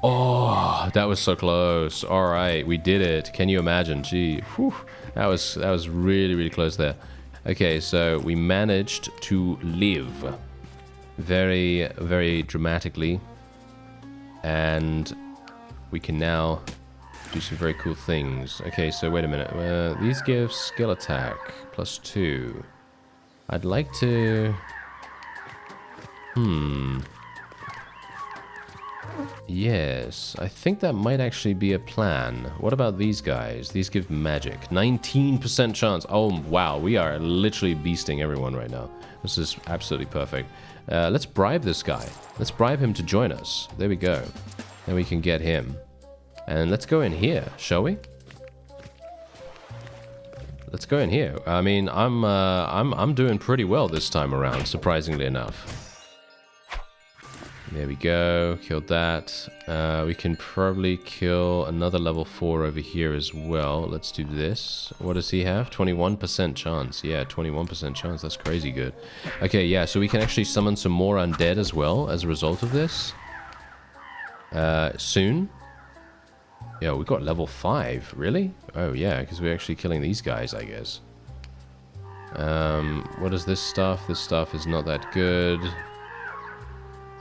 Oh, that was so close. Alright, we did it. Can you imagine? Gee, whew. That was really, really close there. Okay, so we managed to live very, very dramatically. And we can now do some very cool things. Okay, so wait a minute. These give skill attack +2. I'd like to... Yes, I think that might actually be a plan. What about these guys? These give magic. 19% chance. Oh, wow. We are literally beasting everyone right now. This is absolutely perfect. Let's bribe this guy. Let's bribe him to join us. There we go. Then we can get him. And let's go in here, shall we? Let's go in here. I mean, I'm doing pretty well this time around, surprisingly enough. There we go. Killed that. We can probably kill another level 4 over here as well. Let's do this. What does he have? 21% chance. Yeah, 21% chance. That's crazy good. Okay, yeah, so we can actually summon some more undead as well as a result of this. Soon. Yeah, we got level 5. Really? Oh, yeah, because we're actually killing these guys, I guess. What is this stuff? This stuff is not that good.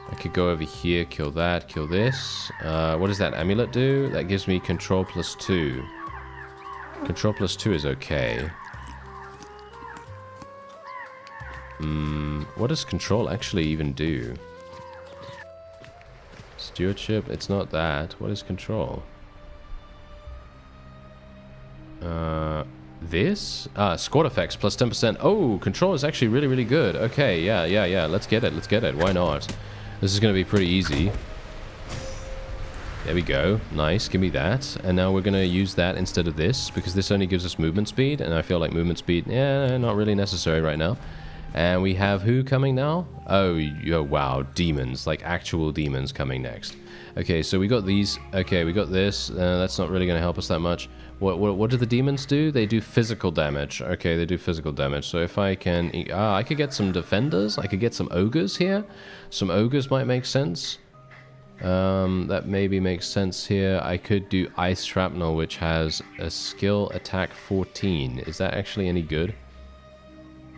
I could go over here, kill that, kill this. What does that amulet do? That gives me control +2. Control +2 is okay. What does control actually even do? Stewardship? It's not that. What is control? This? Squad effects +10%. Oh, control is actually really, really good. Okay, yeah. Let's get it. Let's get it. Why not? This is going to be pretty easy. There we go. Nice. Give me that. And now we're going to use that instead of this, because this only gives us movement speed, and I feel like movement speed, yeah, not really necessary right now. And we have who coming now? Oh, wow. Demons. Like actual demons coming next. Okay, so we got these. Okay, we got this. That's not really going to help us that much. What do the demons do? They do physical damage. Okay, they do physical damage. So if I can... I could get some defenders. I could get some ogres here. Some ogres might make sense. That maybe makes sense here. I could do ice shrapnel, which has a skill attack 14. Is that actually any good?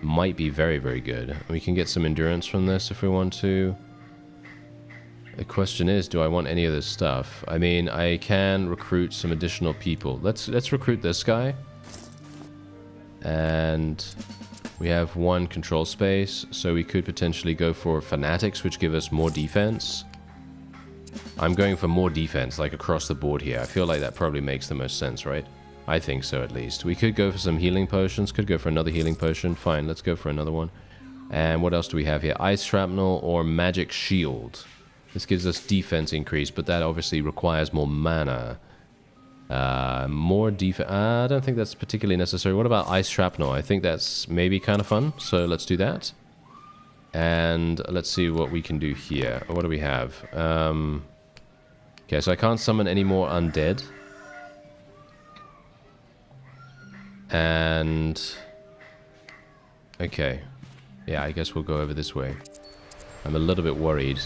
Might be very, very good. We can get some endurance from this if we want to. The question is, do I want any of this stuff? I mean, I can recruit some additional people. Let's recruit this guy. And we have 1 control space, so we could potentially go for fanatics, which give us more defense. I'm going for more defense, like across the board here. I feel like that probably makes the most sense, right? I think so, at least. We could go for some healing potions. Could go for another healing potion. Fine, let's go for another one. And what else do we have here? Ice shrapnel or magic shield. This gives us defense increase, but that obviously requires more mana. More defense. I don't think that's particularly necessary. What about ice shrapnel? I think that's maybe kind of fun, so let's do that. And let's see what we can do here. What do we have? Okay, so I can't summon any more undead. And... okay. Yeah, I guess we'll go over this way. I'm a little bit worried.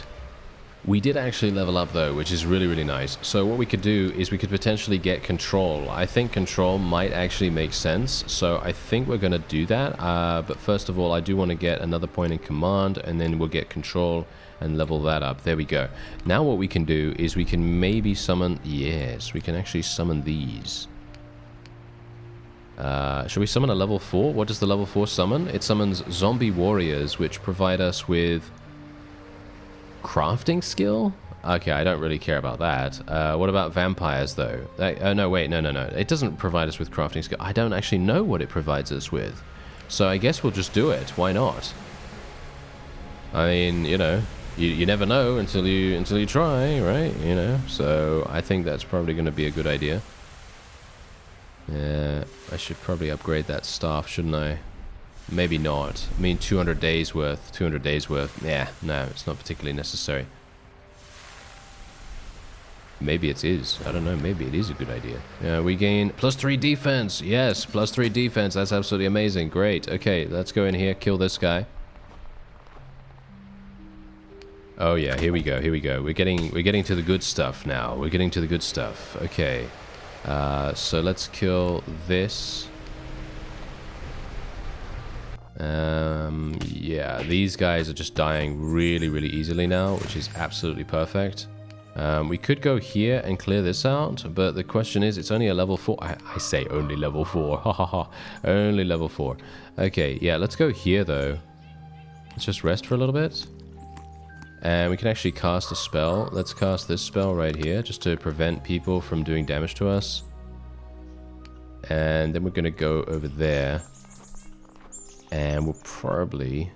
We did actually level up though, which is really, really nice. So what we could do is we could potentially get control. I think control might actually make sense. So I think we're going to do that. But first of all, I do want to get another point in command, and then we'll get control and level that up. There we go. Now what we can do is we can maybe summon... yes, we can actually summon these. Should we summon a level 4? What does the level 4 summon? It summons zombie warriors, which provide us with... crafting skill? Okay, I don't really care about that. What about vampires, though? No, wait, no. It doesn't provide us with crafting skill. I don't actually know what it provides us with. So I guess we'll just do it. Why not? I mean, you know, you never know until you try, right? You know, so I think that's probably going to be a good idea. Yeah, I should probably upgrade that staff, shouldn't I? Maybe not. I mean, 200 days worth. 200 days worth. Yeah, no, it's not particularly necessary. Maybe it is. I don't know. Maybe it is a good idea. Yeah, we gain +3 defense. Yes, +3 defense. That's absolutely amazing. Great. Okay, let's go in here, kill this guy. Oh yeah, here we go. Here we go. We're getting to the good stuff now. We're getting to the good stuff. Okay. So let's kill this. Yeah, these guys are just dying really, really easily now, which is absolutely perfect. We could go here and clear this out, but the question is, it's only a level 4. I say only level 4. Ha ha ha. Only level 4. Okay, yeah, let's go here, though. Let's just rest for a little bit. And we can actually cast a spell. Let's cast this spell right here, just to prevent people from doing damage to us. And then we're going to go over there. And we'll probably...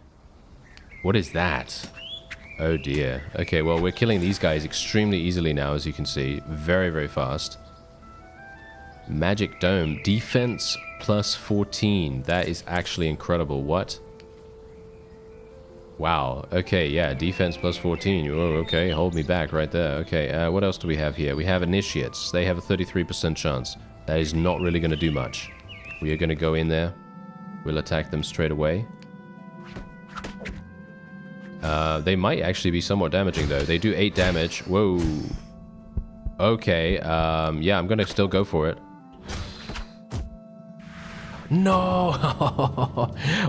What is that? Oh dear. Okay, well, we're killing these guys extremely easily now, as you can see. Very, very fast. Magic Dome. Defense plus 14. That is actually incredible. What? Wow. Okay, yeah. Defense plus 14. Oh, okay. Hold me back right there. Okay, what else do we have here? We have Initiates. They have a 33% chance. That is not really going to do much. We are going to go in there. We'll attack them straight away. They might actually be somewhat damaging, though. They do 8 damage. Whoa. Okay, yeah, I'm gonna still go for it. No!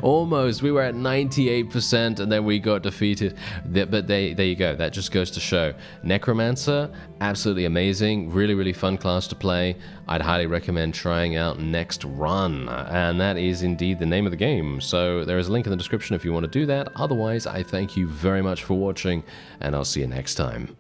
Almost. We were at 98% and then we got defeated. But there you go. That just goes to show. Necromancer, absolutely amazing. Really, really fun class to play. I'd highly recommend trying out Next Run. And that is indeed the name of the game. So there is a link in the description if you want to do that. Otherwise, I thank you very much for watching and I'll see you next time.